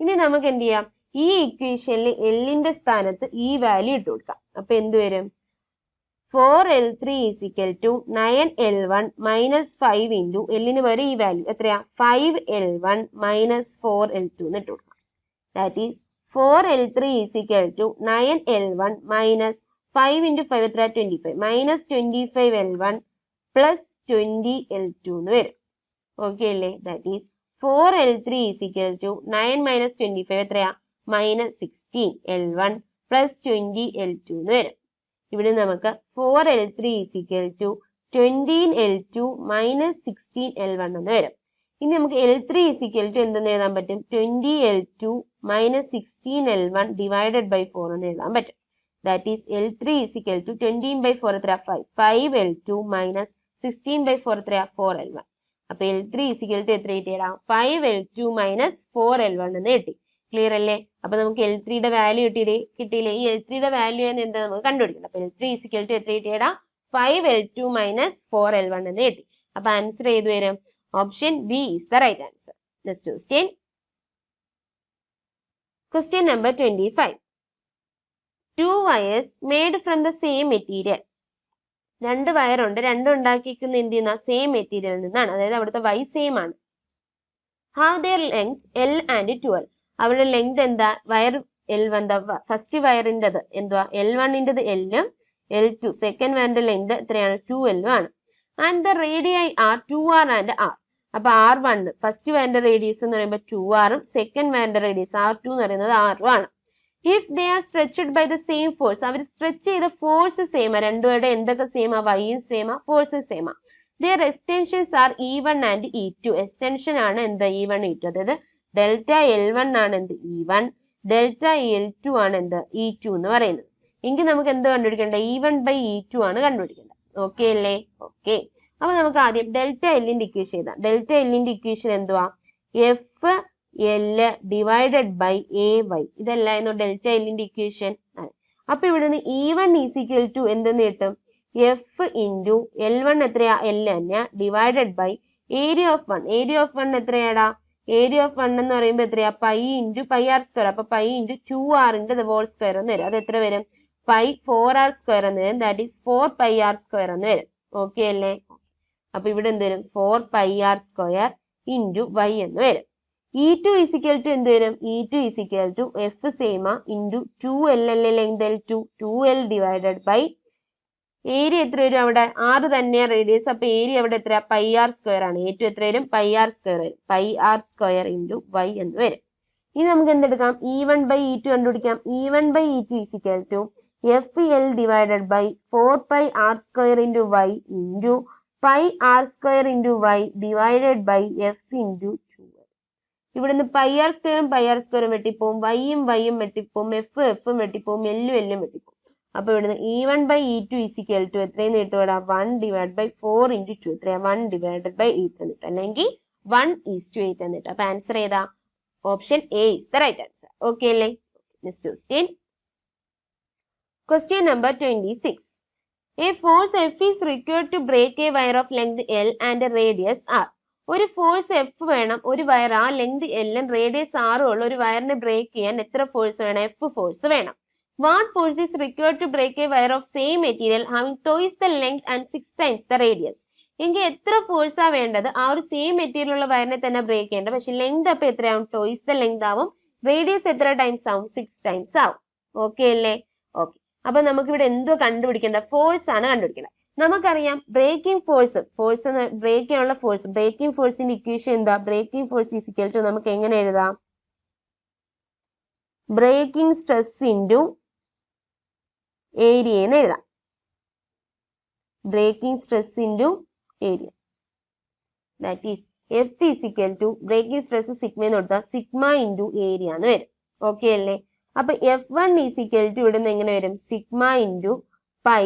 ഇനി നമുക്ക് എന്ത് ചെയ്യാം? ഈ ഇക്വേഷനിൽ എല്ലിന്റെ സ്ഥാനത്ത് ഈ വാല്യൂ ഇട്ട് കൊടുക്കാം. അപ്പൊ എന്ത് വരും? 4L3 is equal to 9L1 minus 5 into എല്ലിന് പകരം ഈ വാല്യൂ എത്രയാ? 5L1 minus 4L2 എന്ന് ഇട്ട് കൊടുക്കാം. That is 4L3 is equal to 9L1 minus 5 into 5 എത്ര? 25 minus 25L1 plus 20L2 എന്ന് വരും. ഓക്കെ അല്ലേ? That is 4L3 is equal to 9 minus 25 എത്രയാ? minus 16L1 plus 20L2 എന്ന് വരും. ഇവിടെ നമുക്ക് 4L3 is equal to 20L2 minus 16L1 എന്ന് വരും. ഇനി നമുക്ക് L3 is equal to എന്തെന്ന് എഴുതാൻ പറ്റും? 20L2 minus 16L1 divided by 4 എന്ന് എഴുതാൻ പറ്റും. That is L3 is equal to 20 by 4 എത്ര? 5. 5L2 minus 16 by 4 എത്ര? 4L1. അപ്പൊ L3 is equal to എത്ര കിട്ടിയടാ? 5L2 minus 4L1 എന്ന് കിട്ടി. ക്ലിയർ അല്ലേ? അപ്പൊ നമുക്ക് L3യുടെ വാല്യൂ കിട്ടിയില്ലേ? ഈ L3യുടെ വാല്യൂ എന്താ നമുക്ക് കണ്ടുപിടിക്കണം. അപ്പൊ L3 is equal to എത്ര കിട്ടിയടാ? 5L2 minus 4L1 എന്ന് കിട്ടി. അപ്പൊ ആൻസർ ഏത് വരും? Option B is the right answer. Next question. Question number 25. 2 wires made from the same material. രണ്ട് വയറുണ്ട്, രണ്ടും ഉണ്ടാക്കിയിരിക്കുന്ന എന്ത് ചെയ്യുന്ന? സെയിം മെറ്റീരിയലിൽ നിന്നാണ്. അതായത് അവിടുത്തെ വൈ സെയിം ആണ്. Have their lengths L and 12. അവരുടെ ലെങ്ത് എന്താ? വയർ എന്താ? ഫസ്റ്റ് വയറിൻ്റെത് എന്തുവാ? L1ൻ്റെത് L, L2 സെക്കൻഡ് വയറിന്റെ ലെങ്ത് എത്രയാണ്? 2L ആണ്. And the radii are 2R and R. അപ്പൊ R1 ഫസ്റ്റ് വയറിന്റെ റേഡിയസ് എന്ന് പറയുമ്പോൾ 2R ഉം സെക്കൻഡ് വയറിന്റെ റേഡിയസ് R2 എന്ന് പറയുന്നത് R ഉം ആണ്. If they are stretched by the same force, അവർ സ്ട്രെച്ച് ചെയ്ത ഫോഴ്സ് സെയിം ആ, രണ്ടുപേരുടെ എന്തൊക്കെ സെയിം ആ? വൈയും സെയിം ആ, ഫോഴ്സ് സെയിം ആ. their extensions are E1 and E2. Extension ആണ് എന്ത്? E1 E2. അതായത് ഡെൽറ്റ L1 ആണ് എന്ത്? E1, ഡെൽറ്റ L2 ആണ് എന്ത്? E2 എന്ന് പറയുന്നത്. എങ്കിൽ നമുക്ക് എന്ത് കണ്ടുപിടിക്കേണ്ടത്? E1 by E2 ആണ് കണ്ടുപിടിക്കേണ്ടത്. ഓക്കെ അല്ലേ? ഓക്കെ. അപ്പൊ നമുക്ക് ആദ്യം ഡെൽറ്റ എല്ലിന്റെ ഇക്വേഷൻ എഴുതാം. ഡെൽറ്റ എല്ലിന്റെ ഇക്വേഷൻ എന്തുവാ? F L divided by A Y. ഇതല്ലായിരുന്നു ഡെൽറ്റ എല്ലിന്റെ ഇക്വേഷൻ. അപ്പൊ ഇവിടുന്ന് E1 ഈസ് ഈക്വൽ ടു എന്തെന്ന് കിട്ടും? എഫ് ഇൻറ്റു L1 എത്രയാ? L തന്നെയാ, divided by area of 1. Area of 1 എത്രയാടാ? ഏരിയ ഓഫ് 1 എന്ന് പറയുമ്പോൾ എത്രയാ? Pi into pi R square. അപ്പൊ pi into 2R into the whole square എന്ന് വരും. അത് എത്ര വരും? പൈ 4R സ്ക്വയർ എന്ന് വരും. That is 4 pi R square എന്ന് വരും. ഓക്കെ അല്ലേ? അപ്പൊ ഇവിടെ എന്ത് വരും? 4 pi R square into Y എന്ന് വരും. E2 ഈസ് ഇക്വൽ ടു എന്ത് വരും? E2 is equal to F സെയിമ ഇൻറ്റു 2L അല്ലേ length L2, 2L divided by area എത്ര വരും? അവിടെ 6 തന്നെയാണ് റേഡിയസ്. അപ്പൊ ഏരിയ അവിടെ എത്ര? പൈ ആർ സ്ക്വയർ ആണ്. E2 എത്ര വരും? പൈ ആർ സ്ക്വയർ വരും. Pi R square into Y എന്ന് വരും. ഇനി നമുക്ക് എന്തെടുക്കാം? E1 by E2 കണ്ടുപിടിക്കാം. E1 by E2 is equal to F L divided by 4 pi R square into Y into pi R square into Y divided by F into 2. ഇവിടുന്ന് pi R സ്ക്വയറും വെട്ടിപ്പോവും, വൈയും വെട്ടിപ്പോവും, എഫും വെട്ടിപ്പോവും, എല്ലും വെട്ടിപ്പോവും. അപ്പൊ ഇവിടുന്ന് E1 by E2 is equal to എത്രയെന്ന് കിട്ടും? 1 divide by 4 into 2 എത്രയാ? 1 divided by 8 എന്ന് കിട്ടും. അല്ലെങ്കിൽ 1:8 എന്ന് കിട്ടും. അപ്പൊ ആൻസർ ഏതാ? Option A is the right answer. Okay അല്ലേ? Next question. Question number 26. A force F is required to break a wire of length L and radius R. ഒരു ഫോഴ്സ് എഫ് വേണം, ഒരു വയർ ആ ലെങ്ത് എല്ലും radius ആറും ഉള്ള ഒരു വയറിനെ break ചെയ്യാൻ എത്ര ഫോഴ്സ് വേണം? എഫ് ഫോഴ്സ് വേണം. What force is required to break a wire of same material having twice the length and 6 times the radius? എങ്കിൽ എത്ര ഫോഴ്സാ വേണ്ടത്? ആ ഒരു സെയിം മെറ്റീരിയൽ ഉള്ള വയറിനെ തന്നെ ബ്രേക്ക് ചെയ്യേണ്ടത്. പക്ഷെ ലെങ്ത് അപ്പൊ എത്രയാവും? ട്വൈസ് ദ ലെങ്ത് ആവും. റേഡിയസ് എത്ര ടൈംസ് ആവും? 6 times ആവും. ഓക്കെ അല്ലേ? ഓക്കെ. അപ്പൊ നമുക്ക് ഇവിടെ എന്തോ കണ്ടുപിടിക്കേണ്ട? ഫോഴ്സ് ആണ് കണ്ടുപിടിക്കേണ്ടത്. നമുക്കറിയാം ബ്രേക്കിംഗ് ഫോഴ്സ് ബ്രേക്ക് ചെയ്യാനുള്ള ഫോഴ്സ്, ബ്രേക്കിംഗ് ഫോഴ്സിന്റെ ഇക്വേഷൻ എന്താ? Breaking force is equal to നമുക്ക് എങ്ങനെ എഴുതാം? ബ്രേക്കിംഗ് സ്ട്രെസ് ഇൻറ്റു ഏരിയ എന്ന് എഴുതാം. Breaking stress into area. That is F is equal to breaking stress sigma എന്ന് കൊടുത്താൽ സിഗ്മ ഇൻറ്റു ഏരിയ എന്ന് വരും. ഓക്കെ അല്ലേ? അപ്പൊ F1 ഈസിക്കൽ ടു ഇവിടുന്ന് എങ്ങനെ വരും? Sigma into pi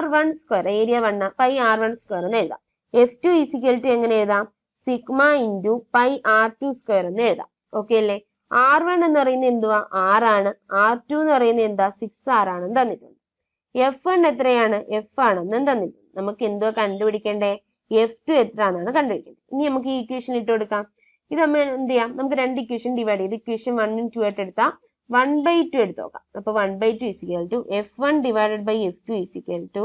R1 square, area 1 pi R1 square എന്ന് എഴുതാം. F2 ഈസിക്കൽ ടു എങ്ങനെ എഴുതാം? Sigma into pi R2 square എന്ന് എഴുതാം. ഓക്കെ അല്ലേ? R1 എന്ന് പറയുന്നത് എന്തുവാ? 6 ആണ്. R2 എന്ന് പറയുന്നത് എന്താ? 6R ആണെന്ന് തന്നിട്ടുണ്ട്. F1 എത്രയാണ്? F ആണെന്നും തന്നിട്ടുണ്ട്. നമുക്ക് എന്തുവാ കണ്ടുപിടിക്കേണ്ടേ? F2 എത്ര ആണെന്നാണ് കണ്ടുപിടിക്കേണ്ടത്. ഇനി നമുക്ക് ഈ ഇക്വേഷൻ ഇട്ട് കൊടുക്കാം. ഇത് നമ്മൾ എന്ത് ചെയ്യാം? നമുക്ക് രണ്ട് ഇക്വേഷൻ ഡിവൈഡ് ചെയ്ത് ഇക്വേഷൻ 1 ഉം 2 ആയിട്ട് എടുത്താൽ 1/2 എടുത്ത് നോക്കാം. അപ്പൊ 1/2 is equal to F1 divided by F2 is equal to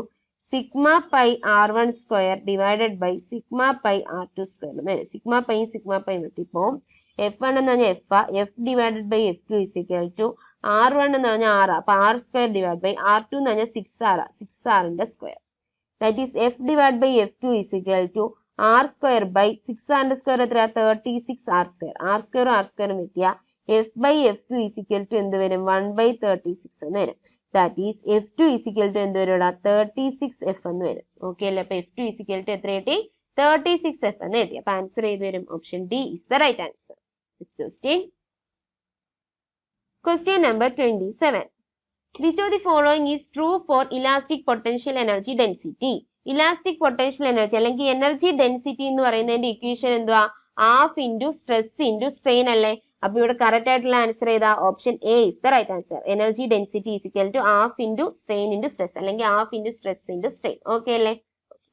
sigma pi R1 square divided by sigma pi R2 square എന്ന് വരും. സിഗ്മ പൈ വെട്ടിപ്പോവും. F1 എന്ന് പറഞ്ഞാൽ F divided by F2 is equal to R1 എന്ന് പറഞ്ഞാൽ R, അപ്പൊ R square divide by R2 എന്ന് പറഞ്ഞാൽ 6R, 6Rന്റെ square. That is F divide by F2 is equal to R square by 6Rന്റെ സ്ക്വയർ എത്രയാ? 36R square. R സ്ക്വയറും വെട്ടിയ F by F2 is equal to എന്ത് വരും? 1/36 എന്ന് വരും. That is F2 is equal to എന്ത് വരും? 36F എന്ന് വരും. ഓക്കെ അല്ലേ? അപ്പൊ F2 ഈസിക്കൽ ടു എത്ര കിട്ടി? 36F എന്ന് കിട്ടി. അപ്പൊ ആൻസർ ഏത് വരും? Option D is the right answer. Question number 27. Which of the following is true for elastic potential energy density? Elastic potential energy അല്ലെങ്കിൽ എനർജി ഡെൻസിറ്റി എന്ന് പറയുന്നതിന്റെ ഇക്വേഷൻ എന്തുവാ? Half into stress into strain അല്ലേ? അപ്പൊ ഇവിടെ correct ആയിട്ടുള്ള answer ഏതാ? Option A is the right answer. Energy density is equal to half into strain into stress അല്ലെങ്കിൽ half into stress into strain. Okay അല്ലേ?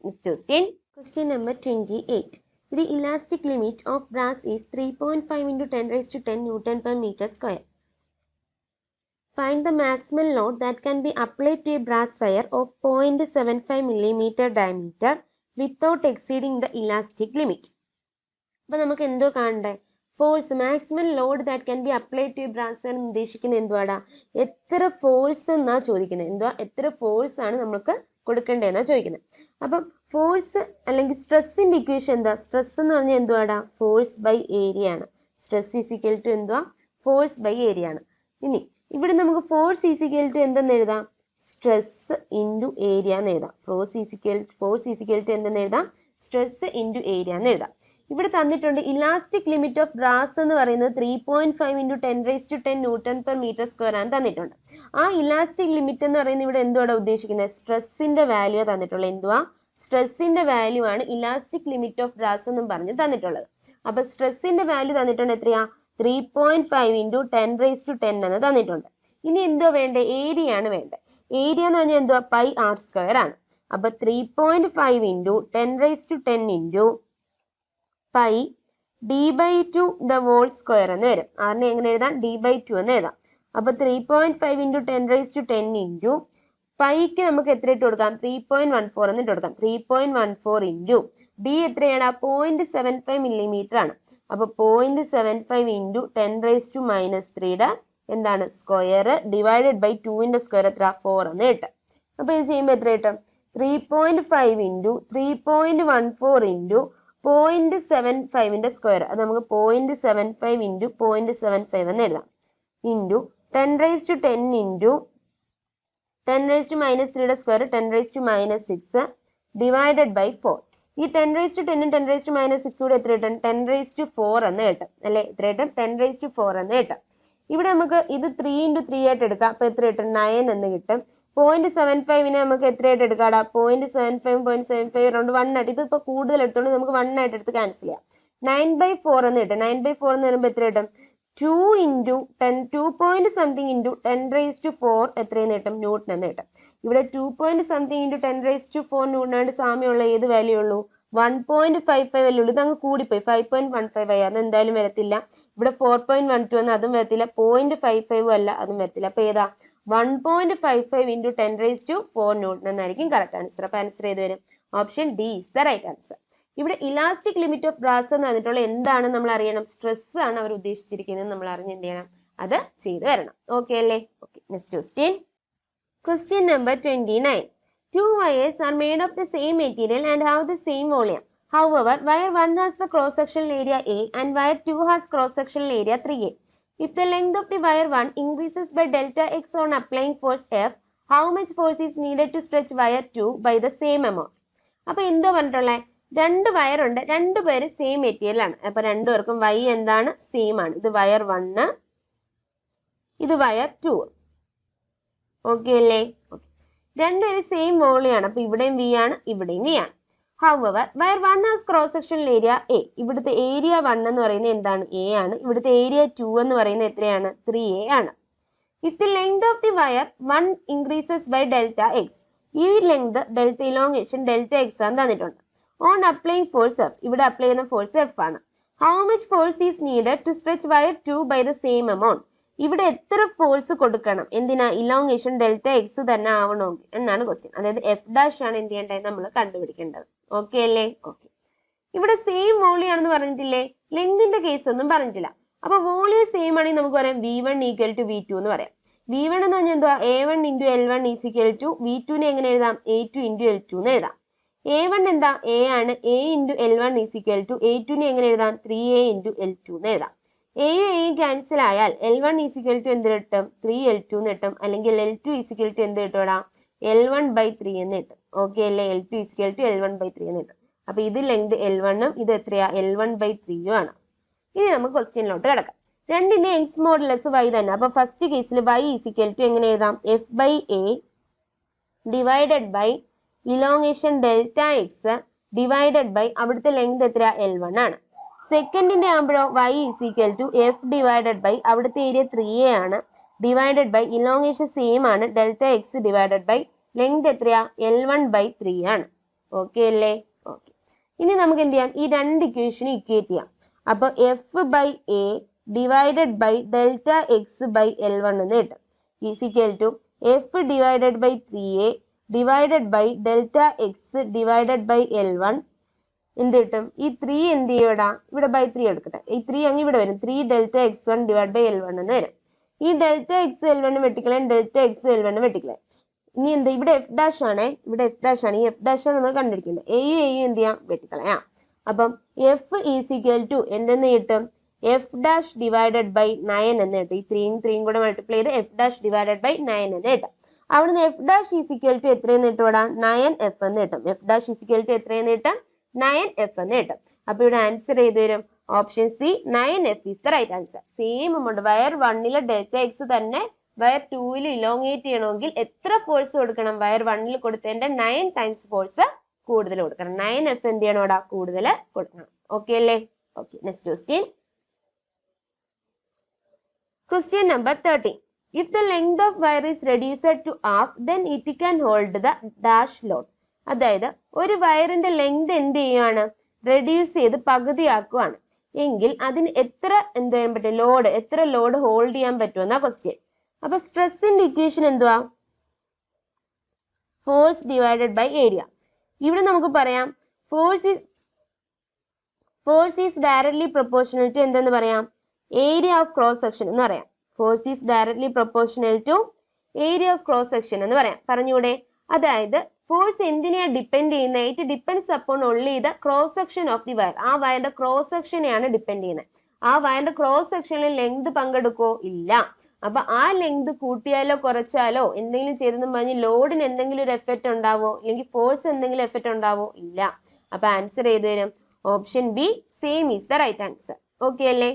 Next question. Question number 28. The elastic limit of brass is 3.5 into 10⁻10 Newton per meter square. Find the maximum load that can be applied to a brass wire of 0.75 millimeter diameter without exceeding the elastic limit. അപ്പോൾ നമുക്ക് എന്തോ കാണണ്ടേ? Force, maximum load that can be applied to a brass wire എന്ന് ഉദ്ദേശിക്കുന്നത് എന്തുവാടാ? എത്ര force എന്നാ ചോദിക്കുന്നത്. എന്തുവാ? എത്ര ഫോഴ്സ് ആണ് നമുക്ക് കൊടുക്കേണ്ടതെന്നാ ചോദിക്കുന്നത്. അപ്പം ഫോഴ്സ് അല്ലെങ്കിൽ സ്ട്രെസ്സിന്റെ ഇക്വേഷൻ എന്താ? സ്ട്രെസ് എന്ന് പറഞ്ഞാൽ എന്തുവാടാ? ഫോഴ്സ് ബൈ ഏരിയ ആണ്. സ്ട്രെസ് ഈസിക്കൽ ടു എന്തുവാ? ഫോഴ്സ് ബൈ ഏരിയ ആണ്. ഇനി ഇവിടെ നമുക്ക് ഫോഴ്സ് ഈസിക്കൽ ടു എന്തെന്ന് എഴുതാം? സ്ട്രെസ് ഇൻറ്റു ഏരിയ എന്ന് എഴുതാം. ഫോഴ്സ് ഈസിക്കൽ ടു എന്തെന്ന് എഴുതാം? സ്ട്രെസ് ഇൻറ്റു ഏരിയ എന്ന് എഴുതാം. ഇവിടെ തന്നിട്ടുണ്ട് ഇലാസ്റ്റിക് ലിമിറ്റ് ഓഫ് ബ്രാസ് എന്ന് പറയുന്നത് 3.5 into 10⁻10 Newton per meter square ആണ് തന്നിട്ടുണ്ട്. ആ ഇലാസ്റ്റിക് ലിമിറ്റ് എന്ന് പറയുന്നത് ഇവിടെ എന്തുവാണ് ഉദ്ദേശിക്കുന്നത്? സ്ട്രെസ്സിന്റെ വാല്യൂ തന്നിട്ടുള്ളത്. എന്തുവാ? സ്ട്രെസ്സിന്റെ വാല്യൂ ആണ് ഇലാസ്റ്റിക് ലിമിറ്റ് ഓഫ് ബ്രാസ് എന്നും പറഞ്ഞ് തന്നിട്ടുള്ളത്. അപ്പൊ സ്ട്രെസ്സിന്റെ വാല്യൂ തന്നിട്ടുണ്ട് എത്രയാ? 3.5 into 10⁻10 എന്ന് തന്നിട്ടുണ്ട്. ഇനി എന്തോ വേണ്ടേ? ഏരിയ ആണ് വേണ്ടത്. ഏരിയ എന്ന് പറഞ്ഞാൽ എന്തുവാ? പൈ R സ്ക്വയർ ആണ്. അപ്പൊ 3.5 into 10⁻10 into pi d/2 the whole square എന്ന് വരും. ആറിനെ എങ്ങനെ എഴുതാം? d/2 എന്ന് എഴുതാം. അപ്പൊ 3.5 into 10⁻10 into പൈക്ക് നമുക്ക് എത്ര ഇട്ട് കൊടുക്കാം? 3.14 എന്ന് ഇട്ട് കൊടുക്കാം. 3.14 into d എത്രയാണ്? 0.75 millimeter ആണ്. അപ്പൊ 0.75 into 10⁻³ എന്താണ്? സ്ക്വയർ ഡിവൈഡഡ് ബൈ 2ന്റെ സ്ക്വയർ എത്ര? 4 എന്ന് കിട്ടും. അപ്പൊ ഇത് ചെയ്യുമ്പോൾ എത്ര കിട്ടും? 3.5 into 3.14 into 0.75ന്റെ സ്ക്വയർ, അത് നമുക്ക് 0.75 into 0.75 എന്ന് എഴുതാം. Into 10⁻10 into 10⁻³ square 10⁻6 divided by 4. ഈ 10⁻10 ഉം 10⁻6 കൂടെ എത്ര കിട്ടും? 10⁻4 എന്ന് കിട്ടും അല്ലെ? എത്ര കിട്ടും? 10⁻4 എന്ന് കിട്ടും. ഇവിടെ നമുക്ക് ഇത് 3 into 3 ആയിട്ട് എടുക്കാം. അപ്പൊ എത്ര കിട്ടും? 9 എന്ന് കിട്ടും. 0.75നെ നമുക്ക് എത്രയായിട്ട് എടുക്കാടാ? 0.75 0.75 അറൗണ്ട് 1 ആയിട്ട്. ഇതിപ്പോൾ കൂടുതൽ എടുത്തോണ്ട് നമുക്ക് 1 ആയിട്ട് എടുത്ത് ക്യാൻസൽ ചെയ്യാം. 9/4 എന്ന് കിട്ടും. 9/4 എന്ന് പറയുമ്പോൾ എത്ര കിട്ടും? 2 into 10 2 point something into 10⁻4 എത്രയെന്ന് കിട്ടും? ന്യൂട്ടൺ എന്ന് കിട്ടും. ഇവിടെ 2 point something into 10⁻4 ന്യൂട്ടനായിട്ട് സാമ്യമുള്ള ഏത് വാല്യൂ ഉള്ളൂ? 1.55 വാല്യൂ ഉള്ളൂ. ഇത് അങ്ങ് കൂടിപ്പോയി. 5.15 ആയി. അത് എന്തായാലും വരത്തില്ല. ഇവിടെ 4.12 എന്ന് അതും വരത്തില്ല. 0.55 അല്ല, അതും വരത്തില്ല. അപ്പൊ ഏതാ? 1.55 into 10⁻4 ന്യൂട്ടൺ എന്നായിരിക്കും കറക്റ്റ് ആൻസർ. അപ്പൊ ആൻസർ ഏത് വരും? Option D is the right answer. ഇവിടെ ഇലാസ്റ്റിക് ലിമിറ്റ് ഓഫ് ബ്രാസ് എന്ന് പറഞ്ഞിട്ടുള്ള എന്താണ് നമ്മൾ അറിയണം? സ്ട്രെസ് ആണ് അവർ ഉദ്ദേശിച്ചിരിക്കുന്നത്. നമ്മൾ അറിഞ്ഞ് എന്ത് ചെയ്യണം? അത് ചെയ്തു വരണം. ഓക്കെ അല്ലേ? Okay. Next question. Question number 29. Two wires are made of the same material and have the same volume. However, wire 1 has the cross-sectional area A and wire 2 has cross-sectional area 3A. If the length of the wire 1 increases by delta x on applying force F, how much force is needed to stretch wire 2 by the same amount? അപ്പോൾ എന്തോ പറഞ്ഞിട്ടുള്ളത്? രണ്ട് വയറുണ്ട്, രണ്ടുപേര് same material ആണ്. അപ്പൊ രണ്ടുപേർക്കും y എന്താണ്? Same ആണ്. ഇത് വയർ 1, ഇത് വയർ 2. ഓക്കെ അല്ലേ? രണ്ടുപേരും സെയിം വോളിയാണ്. അപ്പൊ ഇവിടെയും v ആണ്, ഇവിടെയും v ആണ്. However, where 1 has cross sectional area A, ഇവിടുത്തെ ഏരിയ 1 എന്ന് പറയുന്നത് എന്താണ്? A ആണ്. ഇവിടുത്തെ ഏരിയ 2 എന്ന് പറയുന്നത് എത്രയാണ്? 3a ആണ്. If the length of the wire 1 increases by delta x, ഈ length delta elongation delta X ആണ് തന്നിട്ടുണ്ട്. ഓൺ അപ്ലൈങ് ഫോഴ്സ് എഫ്, ഇവിടെ അപ്ലൈ ചെയ്യുന്ന ഫോഴ്സ് എഫ് ആണ്. How much force is needed to stretch wire 2 by the same amount, ഇവിടെ എത്ര force കൊടുക്കണം? എന്തിനാ? ഇലോങ്ങേഷൻ ഡെൽറ്റ എക്സ് തന്നെ ആവണമെങ്കിൽ എന്നാണ് ക്വസ്റ്റ്യൻ. അതായത് എഫ് ഡാഷ് ആണ് എന്ത് ചെയ്യേണ്ടത്? നമ്മൾ കണ്ടുപിടിക്കേണ്ടത്. ഓക്കെ അല്ലേ? ഓക്കെ. ഇവിടെ സെയിം വോളിയം ആണെന്ന് പറഞ്ഞിട്ടില്ലേ? ലെങ്തിന്റെ കേസ് ഒന്നും പറഞ്ഞിട്ടില്ല. അപ്പൊ വോളിയം സെയിം ആണെങ്കിൽ നമുക്ക് പറയാം v1 ഈക്വൽ ടു v2 എന്ന് പറയാം. v1 എന്ന് പറഞ്ഞാൽ എന്തുവാ? a1 into l1 is equal to v2നെ എങ്ങനെ എഴുതാം? a2 ഇൻറ്റു l2 എന്ന് എഴുതാം. a1 എന്താ? a ആണ്. a into l1 is equal to a2നെ എങ്ങനെ എഴുതാം? 3a ഇൻറ്റു l2 എന്ന് എഴുതാം. എയും എയും ക്യാൻസൽ ആയാൽ l1 ഈസ് ഈക്വൽ ടു എന്ത് കിട്ടും? 3l2 എന്ന് കിട്ടും. അല്ലെങ്കിൽ l2 ഈസ് ഈക്വൽ ടു എന്ത് കിട്ടും? l1/3 എന്ന് കിട്ടും. ഓക്കെ അല്ലേ? l2 is equal to l1/3 എന്ന് കിട്ടും. അപ്പൊ ഇത് ലെങ്ത് l1 ഉം ഇത് എത്രയാ? l1/3 ഉം ആണ്. ഇനി നമുക്ക് ക്വസ്റ്റ്യനിലോട്ട് കിടക്കാം. രണ്ടിന്റെ എക്സ് മോഡുലസ് y തന്നെ. അപ്പൊ ഫസ്റ്റ് കേസിൽ y ഈസ് ഈക്വൽ ടു എങ്ങനെ എഴുതാം? f/a divided by elongation delta X divided by അവിടുത്തെ ലെങ്ത് എത്രയാ? l1 ആണ്. സെക്കൻഡിന്റെ ആകുമ്പോഴോ y is equal to f divided by അവിടുത്തെ ഏരിയ 3a ആണ് ഡിവൈഡഡ് ബൈ ഇലോങ്ങേഷൻ സെയിം ആണ് delta X divided by length എത്രയാ? l1/3 ആണ്. ഓക്കെ അല്ലേ? ഓക്കെ. ഇനി നമുക്ക് എന്ത് ചെയ്യാം? ഈ രണ്ട് ഇക്വേഷനും ഇക്വേറ്റ് ചെയ്യാം. അപ്പൊ f/a divided by delta X by l1 എന്ന് കിട്ടും. Is equal to f divided by 3a divided by delta X divided by l1 എന്ത് കിട്ടും? ഈ 3 എന്ത് ചെയ്യൂടാ? ഇവിടെ ബൈ 3 എടുക്കട്ടെ. ഈ 3 അങ്ങ് ഇവിടെ വരും. 3 delta x1 divide by l1 എന്ന് വരും. ഈ ഡെൽറ്റ എക്സ് l1 വെട്ടിക്കളയും, ഡെൽറ്റ എക്സ് l1 വെട്ടിക്കളയും. ഇനി എന്താ? ഇവിടെ എഫ് ഡാഷ് ആണ്. ഇവിടെ എഫ് ഡാഷ് ആണ്. ഈ എഫ് ഡാഷ് നമ്മൾ കണ്ടിരിക്കുന്നത്. എയും എയും എന്ത് ചെയ്യാം? വെട്ടിക്കളയാം. അപ്പം എഫ് ഈസ് ഈക്വൽ ടു എന്തെന്ന് കിട്ടും? എഫ് ഡാഷ് ഡിവൈഡഡ് ബൈ 9 എന്ന് കിട്ടും. ഈ 3 കൂടെ മൾട്ടിപ്ലൈ ചെയ്ത് എഫ് ഡാഷ് ഡിവൈഡഡ് ബൈ 9 എന്ന് കിട്ടും. അവിടുന്ന് F dash is equal to എത്രയെന്ന് കിട്ടും? 9f എന്ന് കിട്ടും. F dash is equal to എത്രയെന്ന് കിട്ടും? 9f എന്ന് കിട്ടും. അപ്പൊ ഇവിടെ ആൻസർ ചെയ്ത് വരും option C, 9f is the right answer. Same amount wire 1 delta X തന്നെ വയർ 2 ഇലോങ്ങേറ്റ് ചെയ്യണമെങ്കിൽ എത്ര ഫോഴ്സ് കൊടുക്കണം? വയർ 1 കൊടുത്തതിന്റെ 9 ടൈംസ് ഫോഴ്സ് കൂടുതൽ കൊടുക്കണം. 9f എന്ത് ചെയ്യണോടാ? കൂടുതൽ കൊടുക്കണം. ഓക്കെ അല്ലേ? Okay. Next question. Question number 13. If the length of wire is reduced to half, then it can hold the dash load. അതായത് ഒരു വയറിന്റെ ലെങ്ത് എന്ത് ചെയ്യുകയാണ്? റെഡ്യൂസ് ചെയ്ത് പകുതിയാക്കുകയാണ് എങ്കിൽ അതിന് എത്ര എന്ത് ചെയ്യാൻ പറ്റും? ലോഡ്, എത്ര ലോഡ് ഹോൾഡ് ചെയ്യാൻ പറ്റുമെന്നാ ക്വസ്റ്റ്യൻ. അപ്പൊ സ്ട്രെസ്സിന്റെ ഇക്വേഷൻ എന്തുവാ? Force divided by area. ഇവിടെ നമുക്ക് പറയാം force is directly proportional to എന്തെന്ന് പറയാം? ഏരിയ ഓഫ് ക്രോസ് സെക്ഷൻ എന്ന് പറയാം. Force is directly proportional to area of cross section എന്ന് പറയാം. പറഞ്ഞൂടെ? അതായത് ഫോഴ്സ് എന്തിനെയാണ് ഡിപ്പെൻഡ് ചെയ്യുന്നത്? It depends upon only the cross section of the wire. ആ വയറിന്റെ ക്രോസ് സെക്ഷനെയാണ് ഡിപ്പെൻഡ് ചെയ്യുന്നത്. ആ വയറിന്റെ ക്രോസ് സെക്ഷനിൽ ലെങ്ത് പങ്കെടുക്കോ? ഇല്ല. അപ്പൊ ആ ലെങ്ത് കൂട്ടിയാലോ കുറച്ചാലോ എന്തെങ്കിലും ചെയ്തെന്ന് പറഞ്ഞ് ലോഡിന് എന്തെങ്കിലും ഒരു എഫക്റ്റ് ഉണ്ടാവോ? അല്ലെങ്കിൽ ഫോഴ്സ് എന്തെങ്കിലും എഫക്റ്റ് ഉണ്ടാവോ? ഇല്ല. അപ്പൊ ആൻസർ ഏത് വരും? Option B, same is the right answer. Okay അല്ലേ?